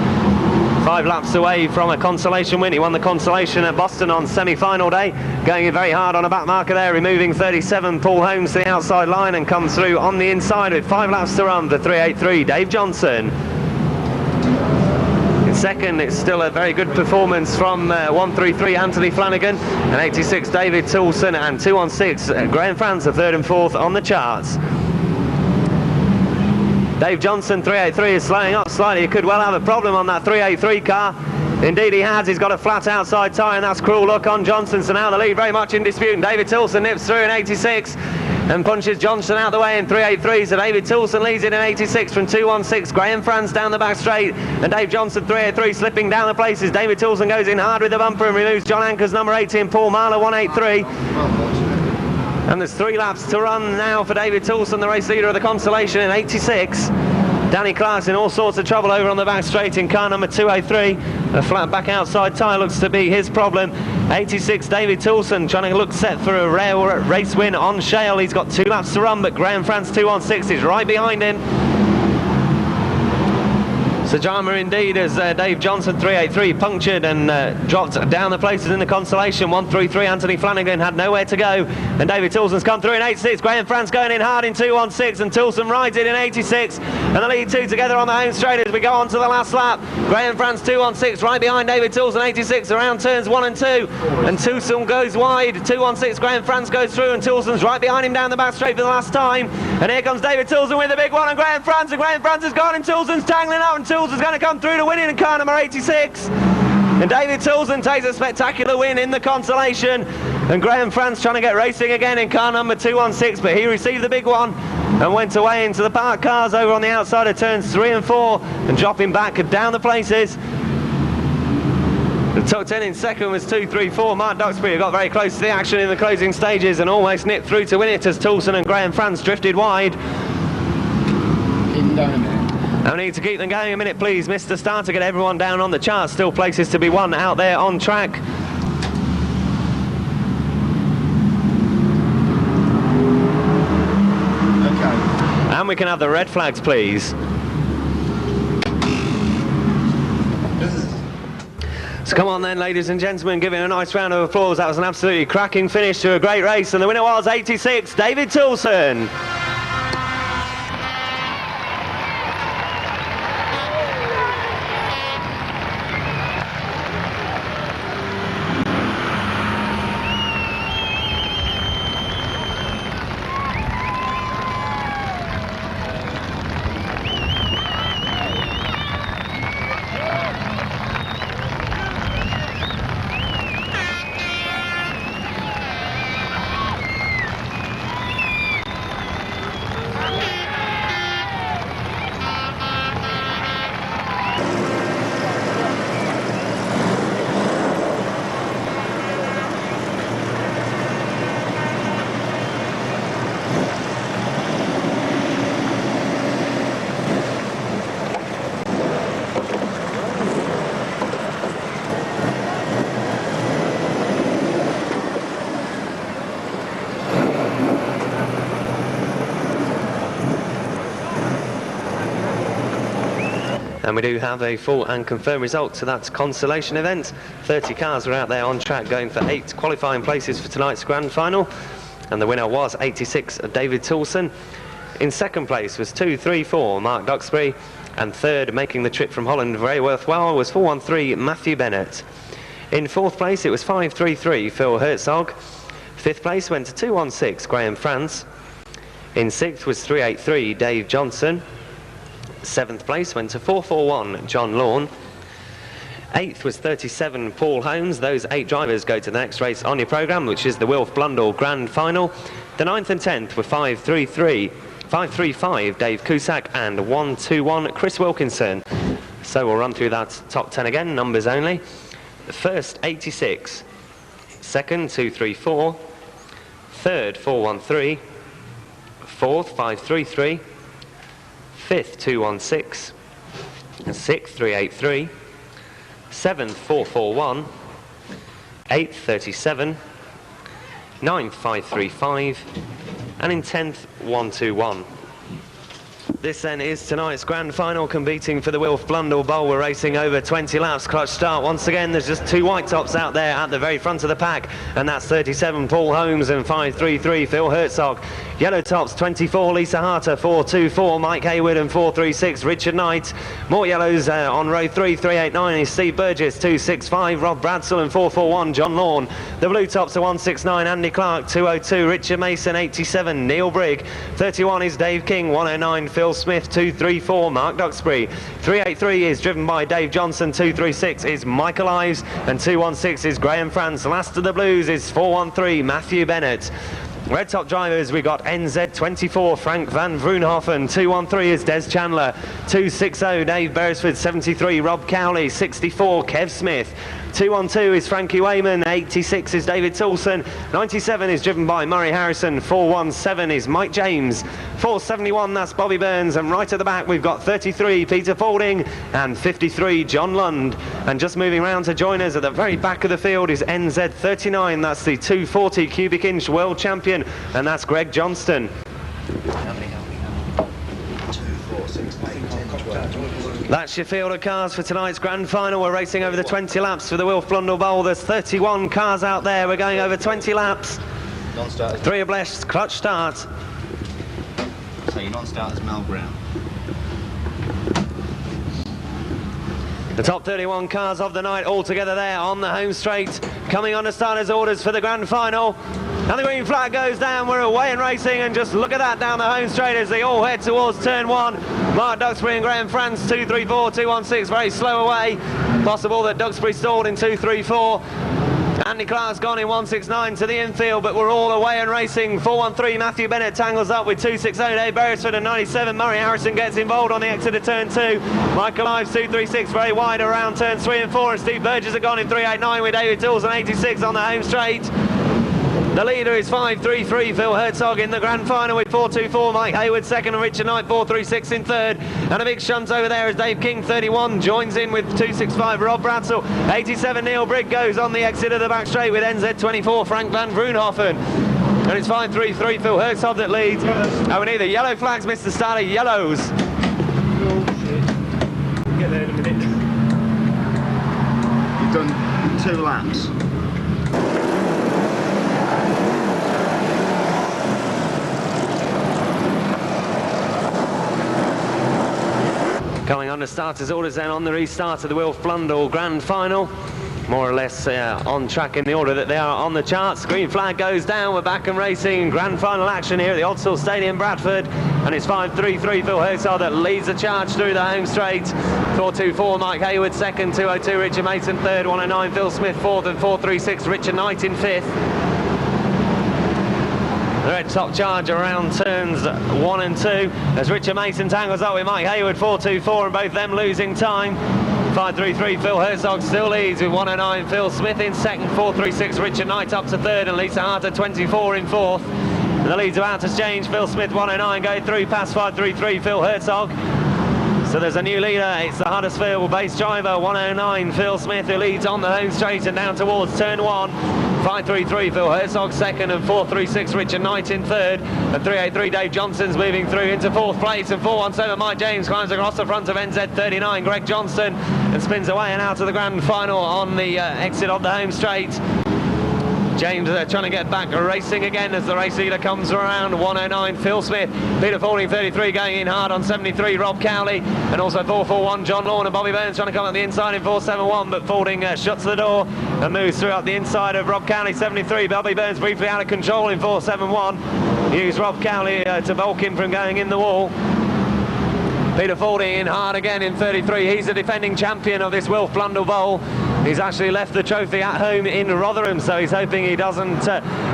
5 laps away from a consolation win. He won the consolation at Boston on semi-final day, going in very hard on a back marker there, removing 37 Paul Holmes to the outside line, and comes through on the inside with 5 laps to run for 383 Dave Johnson. In second, it's still a very good performance from 133 Anthony Flanagan, and 86 David Toulson, and 216 Graham Franz are 3rd and 4th on the charts. Dave Johnson, 383, is slowing up slightly. He could well have a problem on that 383 car. Indeed he has. He's got a flat outside tyre, and that's cruel luck on Johnson. So now the lead very much in dispute, and David Toulson nips through in 86 and punches Johnson out the way in 383. So David Toulson leads it in 86 from 216. Graham Franz down the back straight, and Dave Johnson 383 slipping down the places. David Toulson goes in hard with the bumper and removes John Anker's number 18, Paul Marler, 183. And there's 3 laps to run now for David Toulson, the race leader of the consolation in 86. Danny Clark's in all sorts of trouble over on the back straight in car number 203. A flat back outside tyre looks to be his problem. 86 David Toulson trying to look set for a rare race win on shale. He's got 2 laps to run, but Graham Franz 216 is right behind him. Sajama indeed, as Dave Johnson 383 punctured and dropped down the places in the consolation. 133 Anthony Flanagan had nowhere to go, and David Toulson's come through in 86. Graham Franz going in hard in 216, and Toulson rides it in 86, and the lead 2 together on the home straight as we go on to the last lap. Graham Franz 216 right behind David Toulson, 86 around turns 1 and 2, and Toulson goes wide. 216 Graham Franz goes through, and Toulson's right behind him down the back straight for the last time, and here comes David Toulson with the big one, and Graham Franz has gone, and Toulson's tangling up, and Toulson's going to come through to win in car number 86. And David Toulson takes a spectacular win in the consolation, and Graham Franz trying to get racing again in car number 216, but he received the big one and went away into the parked cars over on the outside of turns 3 and 4 and dropping back down the places. The tucked in second was 234 Mark Duxbury, who got very close to the action in the closing stages and almost nipped through to win it as Toulson and Graham Franz drifted wide. I need to keep them going a minute, please, Mr. Starter. Get everyone down on the chart. Still places to be won out there on track. Okay. And we can have the red flags, please. So come on then, ladies and gentlemen, give it a nice round of applause. That was an absolutely cracking finish to a great race, and the winner was 86, David Toulson. And we do have a full and confirmed result to that consolation event. 30 cars were out there on track going for 8 qualifying places for tonight's grand final. And the winner was 86 David Toulson. In second place was 234 Mark Duxbury. And third, making the trip from Holland very worthwhile, was 413 Matthew Bennett. In fourth place it was 533 Phil Herzog. Fifth place went to 216 Graham Franz. In sixth was 383 Dave Johnson. Seventh place went to 441 John Lawn. Eighth was 37 Paul Holmes. Those 8 drivers go to the next race on your programme, which is the Wilf Blundell Grand Final. The 9th and 10th were 535 Dave Cusack and 121 Chris Wilkinson. So we'll run through that top 10 again, numbers only. The first 86, second 234, third 413, fourth 533, fifth 216, sixth 383, seventh 441, eighth 37, ninth 535, and in 10th 121. This then is tonight's grand final, competing for the Wilf Blundell Bowl. We're racing over 20 laps. Clutch start once again. There's just two white tops out there at the very front of the pack, and that's 37 Paul Holmes and 533 Phil Herzog. Yellow tops 24 Lisa Harter, 424 Mike Hayward and 436 Richard Knight. More yellows on row 3, 389 is Steve Burgess, 265 Rob Bradsell and 441 John Lawn. The blue tops are 169 Andy Clark, 202 Richard Mason, 87 Neil Brigg, 31 is Dave King, 109 Phil Smith, 234 Mark Duxbury, 383 is driven by Dave Johnson, 236 is Michael Ives and 216 is Graham France. Last of the blues is 413 Matthew Bennett. Red top drivers, we got NZ24 Frank van Vroonhoffen, 213 is Des Chandler, 260 Dave Beresford, 73 Rob Cowley, 64 Kev Smith, 212 is Frankie Wayman, 86 is David Toulson, 97 is driven by Murray Harrison, 417 is Mike James, 471 that's Bobby Burns, and right at the back we've got 33 Peter Faulding and 53 John Lund. And just moving round to join us at the very back of the field is NZ39, that's the 240 cubic inch world champion, and that's Greg Johnston. That's your field of cars for tonight's grand final. We're racing over the 20 laps for the Wilf Blundell Bowl. There's 31 cars out there. We're going over 20 laps. Three abreast, clutch start. So your non-starter is Mel Brown. The top 31 cars of the night all together there on the home straight, coming on to starters' orders for the grand final. And the green flag goes down. We're away and racing, and just look at that down the home straight as they all head towards turn one. Mark Duxbury and Graham France, 234, 216, very slow away. Possible that Duxbury stalled in 234. Andy Clark's gone in 169 to the infield, but we're all away and racing. 413 Matthew Bennett tangles up with 260 Dave Beresford, and 97 Murray Harrison gets involved on the exit of turn 2. Michael Ives 236 very wide around turns 3 and 4, and Steve Burgess have gone in 389 with David Tools and 86 on the home straight. The leader is 533 Phil Herzog in the grand final with 424 Mike Hayward second and Richard Knight 436 in third. And a big shunt over there as Dave King 31 joins in with 265 Rob Bradsell. 87 Neil Brigg goes on the exit of the back straight with NZ24 Frank van Vroonhoffen. And it's 533 Phil Herzog that leads. Oh, we need the yellow flags, Mr. Starley, yellows. Get there in a minute. You've done 2 laps. Coming on to starters' orders then on the restart of the Wilf Blundell Grand Final. More or less on track in the order that they are on the charts. Green flag goes down, we're back and racing. Grand final action here at the Odsal Stadium Bradford. And it's 533 Phil Herzog that leads the charge through the home straight. 424 Mike Hayward second, 202 Richard Mason third, 109 Phil Smith fourth, and 436 Richard Knight in fifth. The red top charge around turns 1 and 2 as Richard Mason tangles up with Mike Hayward 424, and both them losing time. 533 Phil Herzog still leads with 109 Phil Smith in second, 436 Richard Knight up to third, and Lisa Harter 24 in fourth. And the leads about to change. Phil Smith 109 going through past 533 Phil Herzog. So there's a new leader. It's the Huddersfield base driver 109 Phil Smith who leads on the home straight and down towards turn 1. 533 Phil Herzog second, and 436 Richard Knight in third, and 383 Dave Johnson's moving through into fourth place, and 417 Mike James climbs across the front of NZ39 Greg Johnston and spins away and out of the grand final on the exit of the home straight. James trying to get back racing again as the race leader comes around. 109 Phil Smith, Peter Faulding 33 going in hard on 73 Rob Cowley, and also 441 John Lawn, and Bobby Burns trying to come up the inside in 471, but Faulding shuts the door and moves through up the inside of Rob Cowley 73. Bobby Burns briefly out of control in 471. Used Rob Cowley to balk him from going in the wall. Peter Faulding in hard again in 33. He's the defending champion of this Wilf Blundell Bowl. He's actually left the trophy at home in Rotherham, so he's hoping he doesn't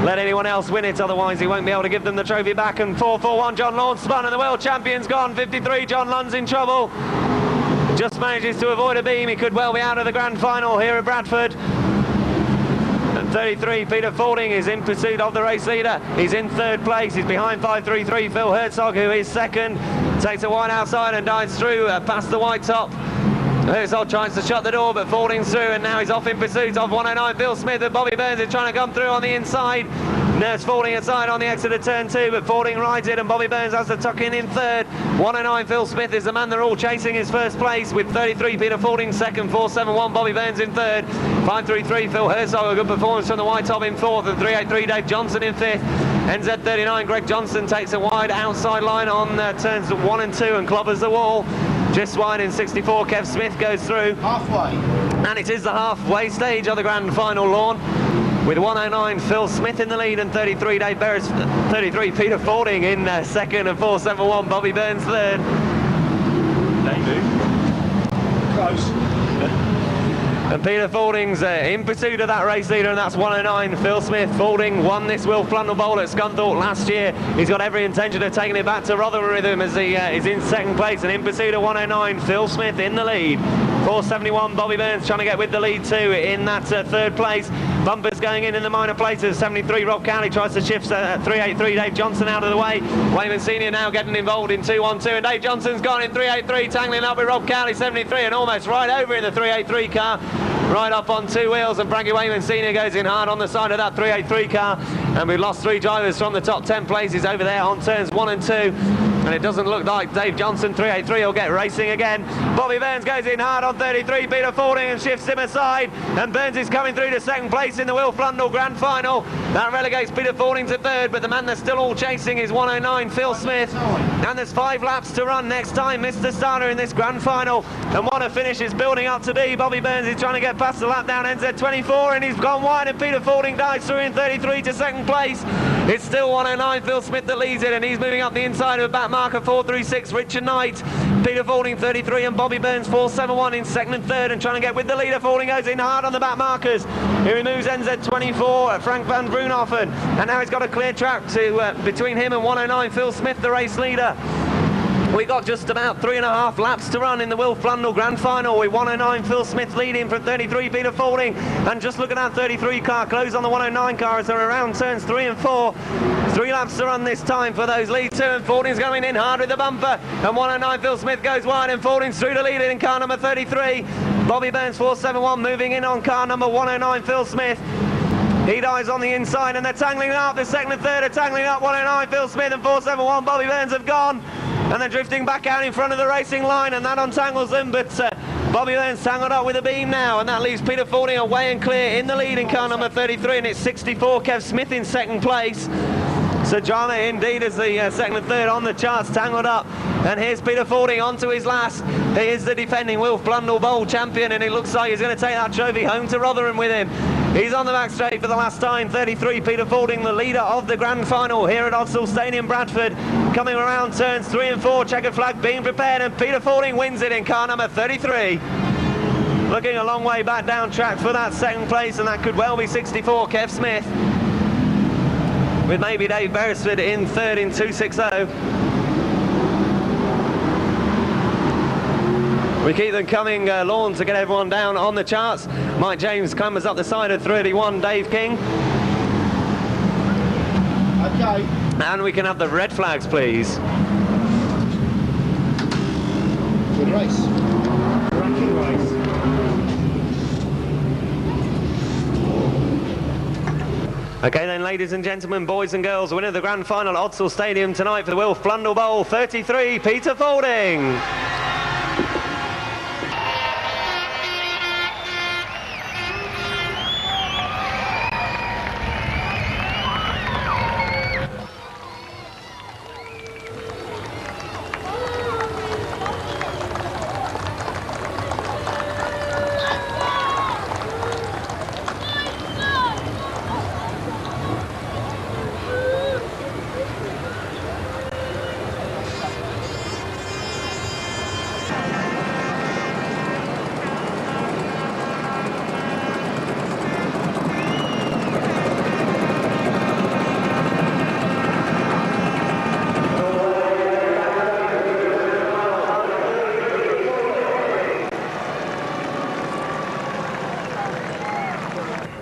let anyone else win it, otherwise he won't be able to give them the trophy back. And 441 John Lawn spun, and the world champion's gone. 53 John Lund's in trouble. Just manages to avoid a beam. He could well be out of the grand final here at Bradford. And 33 Peter Faulding is in pursuit of the race leader. He's in third place. He's behind 533 Phil Herzog, who is second. Takes a wide outside and dives through past the white top. Herzog tries to shut the door, but Faulding's through, and now he's off in pursuit of 109 Phil Smith, and Bobby Burns is trying to come through on the inside. There's Fording inside on the exit of turn 2, but Fording rides it and Bobby Burns has to tuck in third. 109 Phil Smith is the man they're all chasing his first place, with 33 Peter Fording second, 471 Bobby Burns in third, 533 Phil Herzog, a good performance from the white top in fourth, and 383 Dave Johnson in fifth. NZ39 Greg Johnson takes a wide outside line on turns 1 and 2 and clobbers the wall. Just wide in 64, Kev Smith goes through. Halfway. And it is the halfway stage of the grand final lawn, with 109 Phil Smith in the lead and 33 Dave Beres, 33 Peter Fording in second, and 471 Bobby Burns third. Close. And Peter Fording's in pursuit of that race leader, and that's 109 Phil Smith. Fording won this Will Flannel Bowl at Scunthorpe last year. He's got every intention of taking it back to Rotherham with him as he is in second place, and in pursuit of 109 Phil Smith in the lead. 471 Bobby Burns trying to get with the lead too in that third place. Bumpers going in the minor places. 73 Rob Cowley tries to shift 383 Dave Johnson out of the way. Wayman Senior now getting involved in 212, and Dave Johnson's gone in 383, tangling up with Rob Cowley 73, and almost right over in the 383 car, right up on two wheels, and Frankie Wayman Senior goes in hard on the side of that 383 car, and we've lost 3 drivers from the top 10 places over there on turns 1 and 2, and it doesn't look like Dave Johnson 383 will get racing again. Bobby Burns goes in hard on 33 Peter Fording and shifts him aside, and Burns is coming through to second place in the Will Flannel Grand Final. That relegates Peter Fording to third, but the man they're still all chasing is 109 Phil Smith, and there's 5 laps to run next time. Mr. Starter in this Grand Final, and what a finish is building up to be. Bobby Burns is trying to get past the lap down NZ24, and he's gone wide, and Peter Fording dives through in 33 to second place. It's still 109 Phil Smith that leads it, and he's moving up the inside of back marker 436 Richard Knight. Peter Fording 33 and Bobby Burns 471 in second and third, and trying to get with the leader. Fording goes in hard on the back markers. He removes NZ24 Frank van Broenhoffen, and now he's got a clear track to between him and 109 Phil Smith, the race leader. We've got just about 3.5 laps to run in the Will Flannel Grand Final, with 109 Phil Smith leading from 33 Peter Fording, and just looking at 33 car close on the 109 car as they're around turns 3 and 4. 3 laps to run this time for those lead 2, and Fording's going in hard with the bumper, and 109 Phil Smith goes wide, and Fording's through to lead in car number 33. Bobby Burns 471 moving in on car number 109 Phil Smith. He dives on the inside, and they're tangling up. The second and third are tangling up. 109 Phil Smith and 471 Bobby Burns have gone, and they're drifting back out in front of the racing line, and that untangles them, but Bobby Burns tangled up with a beam now, and that leaves Peter Fording away and clear in the lead in car number 33, and it's 64 Kev Smith in second place. So drama indeed as the second and third on the charts tangled up, and here's Peter Fording onto his last. He is the defending Will Flannel Bowl champion, and it looks like he's going to take that trophy home to Rotherham with him. He's on the back straight for the last time. 33 Peter Fording, the leader of the grand final here at Odsal Stadium Bradford, coming around turns 3 and 4. Checkered flag being prepared, and Peter Fording wins it in car number 33. Looking a long way back down track for that second place, and that could well be 64 Kev Smith, with maybe Dave Beresford in third in 260. We keep them coming, Lawn, to get everyone down on the charts. Mike James clambers up the side of 31 Dave King. Okay. And we can have the red flags, please. Good race. Cracking race. Okay then, ladies and gentlemen, boys and girls, winner of the grand final at Odsal Stadium tonight for the Will Flannel Bowl, 33 Peter Fording.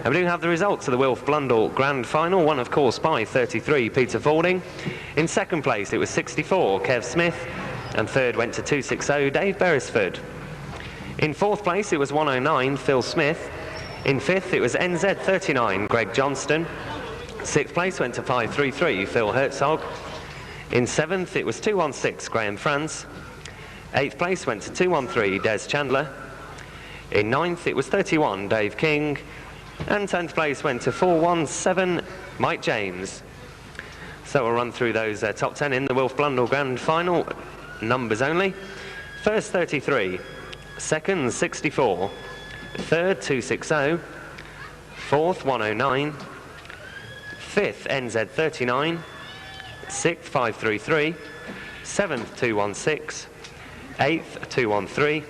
And we do have the results of the Will Flannel Grand Final, won of course by 33 Peter Fording. In second place it was 64 Kev Smith, and third went to 260 Dave Beresford. In fourth place it was 109 Phil Smith. In fifth it was NZ39 Greg Johnston. Sixth place went to 533, Phil Herzog. In seventh, it was 216, Graham France. Eighth place went to 213, Des Chandler. In ninth, it was 31, Dave King. And 10th place went to 417, Mike James. So we'll run through those top 10 in the Wilf Blundell Grand Final, numbers only. First 33, second 64, third 260, fourth 109, fifth NZ 39, sixth 533, seventh 216, eighth 213,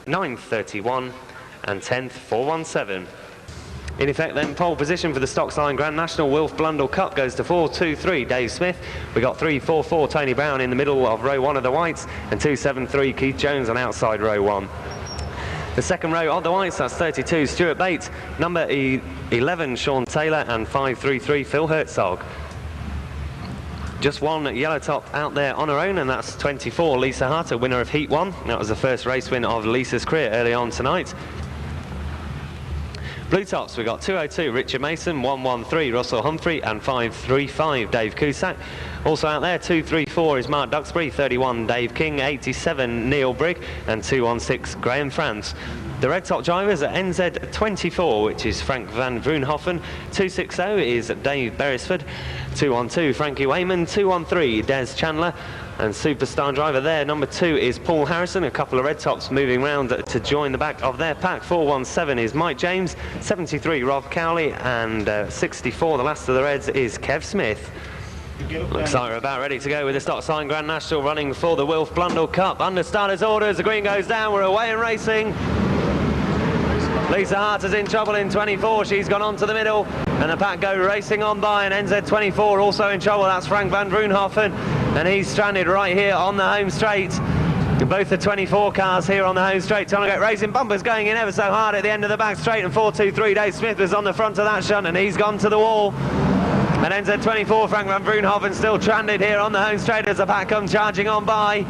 ninth 31, and 10th 417. In effect then, pole position for the Stocksline Grand National Wilf Blundell Cup goes to 423 Dave Smith. We got 344 Tony Brown in the middle of row 1 of the whites, and 273 Keith Jones on outside row 1. The second row of the whites, that's 32 Stuart Bates, number 11 Sean Taylor, and 533 Phil Herzog. Just one yellow top out there on her own, and that's 24 Lisa Harter, winner of Heat 1. That was the first race win of Lisa's career early on tonight. Blue tops, we got 202 Richard Mason, 113 Russell Humphrey, and 535 Dave Cusack. Also out there, 234 is Mark Duxbury, 31 Dave King, 87 Neil Brigg, and 216 Graham France. The red top drivers at NZ 24, which is Frank van Vroonhoffen. 260 is Dave Beresford. 212 Frankie Wayman, 213 Des Chandler. And superstar driver there, number 2 is Paul Harrison. A couple of red tops moving round to join the back of their pack. 417 is Mike James, 73 Rob Cowley, and 64, the last of the reds, is Kev Smith. Looks like we're about ready to go with the Stocksline Grand National running for the Wilf Blundell Cup. Under starters' orders, the green goes down, we're away and racing. Lisa Harter's in trouble in 24, she's gone on to the middle, and the pack go racing on by, and NZ 24 also in trouble, that's Frank van Vroonhoffen, and he's stranded right here on the home straight. Both the 24 cars here on the home straight, trying to get racing bumpers going in ever so hard at the end of the back straight, and 423 Dave Smith was on the front of that shunt, and he's gone to the wall. And NZ 24, Frank van Vroonhoffen still stranded here on the home straight as the pack comes charging on by.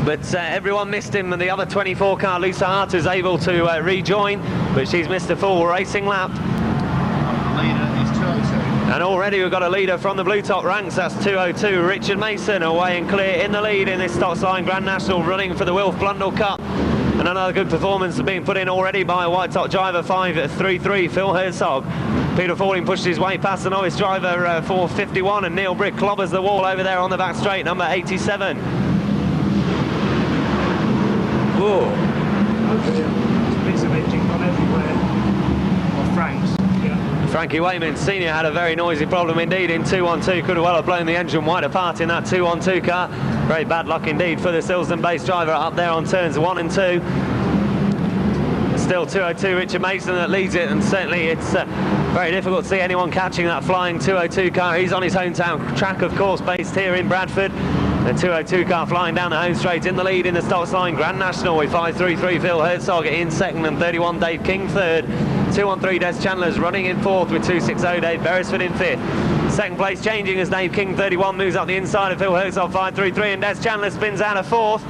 But everyone missed him, and the other 24 car, Lisa Hart, is able to rejoin, but she's missed a full racing lap. And already we've got a leader from the blue top ranks, that's 202 Richard Mason, away and clear in the lead in this Stocksline Grand National running for the Wilf Blundell Cup. And another good performance being put in already by white top driver 533 Phil Herzog. Peter Fording pushed his way past the novice driver 451, and Neil Brick clobbers the wall over there on the back straight, number 87. Whoa. Bits of engine gone everywhere. Or Frank's. Yeah. Frankie Wayman Senior had a very noisy problem indeed in 212. Could have well have blown the engine wide apart in that 212 car. Very bad luck indeed for the Silsden based driver up there on turns 1 and 2. Still 202 Richard Mason that leads it, and certainly it's very difficult to see anyone catching that flying 202 car. He's on his hometown track, of course, based here in Bradford. The 202 car flying down the home straight in the lead in the Stocksline Grand National with 533 Phil Herzog in second and 31 Dave King third. 213 Des Chandler's running in fourth with 260 Dave Beresford in fifth. Second place changing as Dave King 31 moves up the inside of Phil Herzog 533, and Des Chandler spins out of fourth.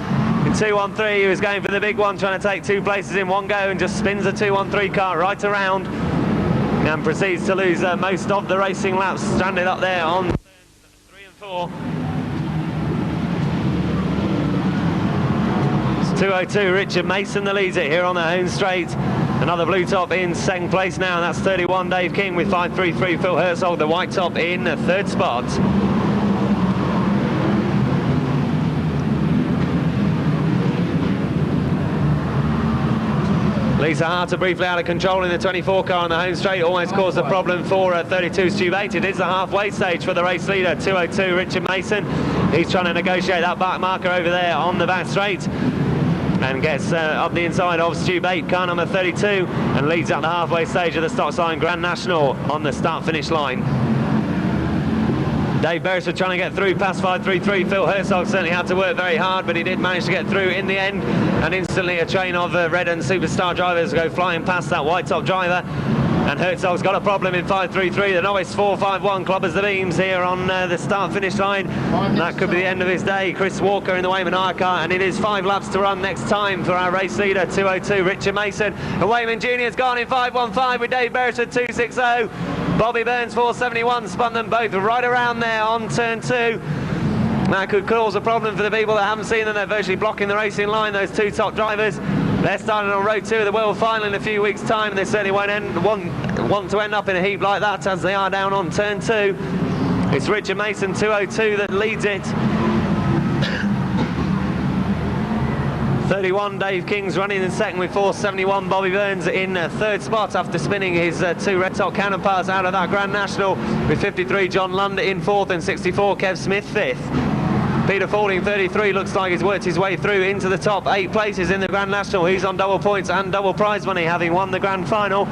In 213 he was going for the big one, trying to take 2 places in one go, and just spins the 213 car right around and proceeds to lose most of the racing laps, stranded up there on turns 3 and 4. 202 Richard Mason that leads it here on the home straight. Another blue top in second place now, and that's 31 Dave King with 533 Phil Herzog, the white top in third spot. Lisa Harter briefly out of control in the 24 car on the home straight, almost caused a problem for 32 Stu Bate. It is the halfway stage for the race leader, 202 Richard Mason. He's trying to negotiate that back marker over there on the back straight, and gets up the inside of Stu Bate, car number 32, and leads up the halfway stage of the Stocksline Grand National on the start-finish line. Dave Beresford trying to get through past 533. Phil Herzog certainly had to work very hard, but he did manage to get through in the end, and instantly a train of red and superstar drivers go flying past that white top driver. And Herzog's got a problem in 533. The novice 451 clobbers the beams here on the start-finish line. And that could be the end of his day. Chris Walker in the Wayman Hire car, and it is 5 laps to run next time for our race leader, 202 Richard Mason. And Wayman Jr.'s gone in 515 with Dave Beresford 260. Bobby Burns 471 spun them both right around there on turn 2. That could cause a problem for the people that haven't seen them. They're virtually blocking the racing line, those two top drivers. They're starting on road 2 of the World Final in a few weeks' time. They certainly won't want to end up in a heap like that as they are down on turn 2. It's Richard Mason 202 that leads it. 31 Dave King's running in second with 471. Bobby Burns in third spot after spinning his two red top counterparts out of that Grand National, with 53 John Lund in fourth and 64 Kev Smith fifth. Peter Fording 33 looks like he's worked his way through into the top 8 places in the Grand National. He's on double points and double prize money, having won the Grand Final.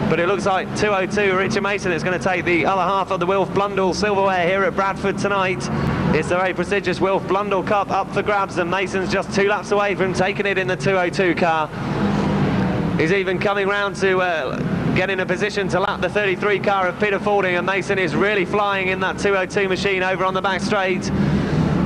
But it looks like 202 Richard Mason is going to take the other half of the Wilf Blundell silverware here at Bradford tonight. It's the very prestigious Wilf Blundell Cup up for grabs, and Mason's just 2 laps away from taking it in the 202 car. He's even coming round to get in a position to lap the 33 car of Peter Fording, and Mason is really flying in that 202 machine over on the back straight.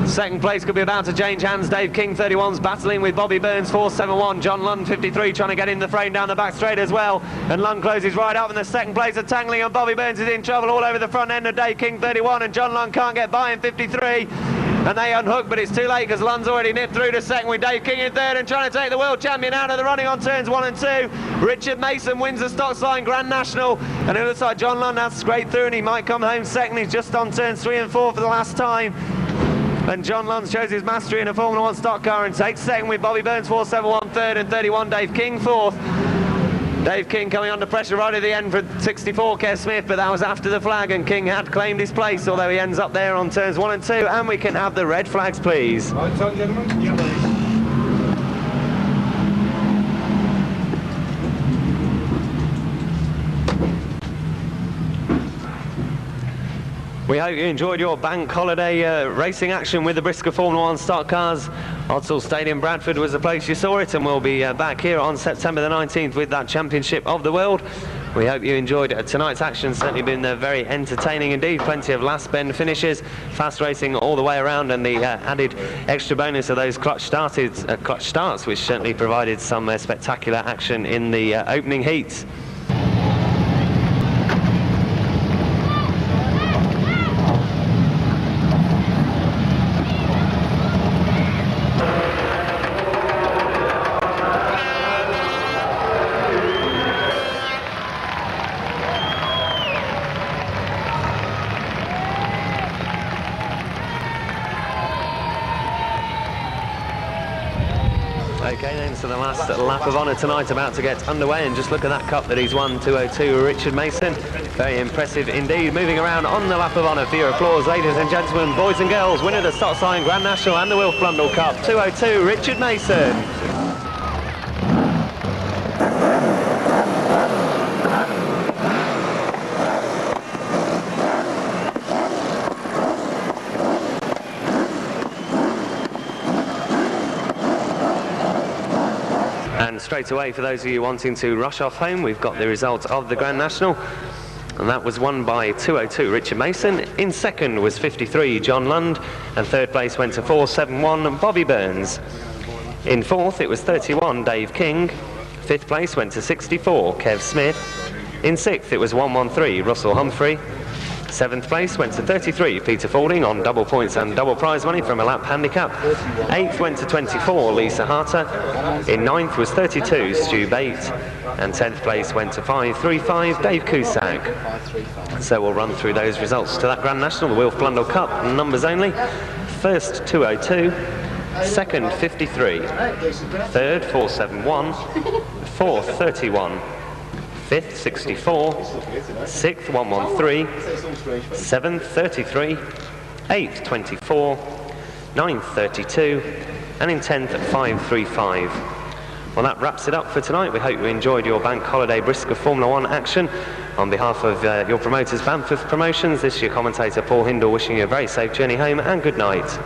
Second place could be about to change hands. Dave King 31's battling with Bobby Burns 471. John Lund 53 trying to get in the frame down the back straight as well, and Lund closes right up in the second place of tangling, and Bobby Burns is in trouble all over the front end of Dave King 31, and John Lund can't get by in 53, and they unhook, but it's too late because Lund's already nipped through to second with Dave King in third and trying to take the world champion out of the running on turns 1 and 2. Richard Mason wins the Stock Sign Grand National, and it looks like John Lund has scraped through and he might come home second. He's just on turns 3 and 4 for the last time. And John Lund shows his mastery in a Formula 1 stock car and takes second with Bobby Burns 471 third and 31 Dave King fourth. Dave King coming under pressure right at the end for 64 Kev Smith, but that was after the flag and King had claimed his place, although he ends up there on turns 1 and 2. And we can have the red flags, please. Right, so, gentlemen? Yeah, please. We hope you enjoyed your bank holiday racing action with the Brisker Formula 1 stock cars. Odsal Stadium Bradford was the place you saw it, and we'll be back here on September the 19th with that Championship of the World. We hope you enjoyed tonight's action. Certainly been very entertaining indeed. Plenty of last bend finishes, fast racing all the way around, and the added extra bonus of those clutch starts, which certainly provided some spectacular action in the opening heats. Okay then, so the last lap of honour tonight about to get underway, and just look at that cup that he's won, 202 Richard Mason. Very impressive indeed. Moving around on the lap of honour for your applause, ladies and gentlemen, boys and girls, winner of the Stock Sign Grand National and the Wilf Blundell Cup, 202 Richard Mason. And straight away, for those of you wanting to rush off home, we've got the result of the Grand National, and that was won by 202 Richard Mason. In second was 53 John Lund, and third place went to 471 Bobby Burns. In fourth it was 31 Dave King. Fifth place went to 64 Kev Smith. In sixth it was 113 Russell Humphrey. Seventh place went to 33 Peter Fording on double points and double prize money from a lap handicap. Eighth went to 24 Lisa Harter. In ninth was 32 Stu Bate, and 10th place went to 535 Dave Cusack. So we'll run through those results to that Grand National, the Wilf Blundell Cup, numbers only. First 202, second 53, third 471, fourth 31, fifth 64, sixth 113, seventh 33, eighth 24, ninth 32, and in 10th 535. Well, that wraps it up for tonight. We hope you enjoyed your bank holiday Brisker Formula 1 action. On behalf of your promoters, Bamforth Promotions, this is your commentator Paul Hindle wishing you a very safe journey home and good night.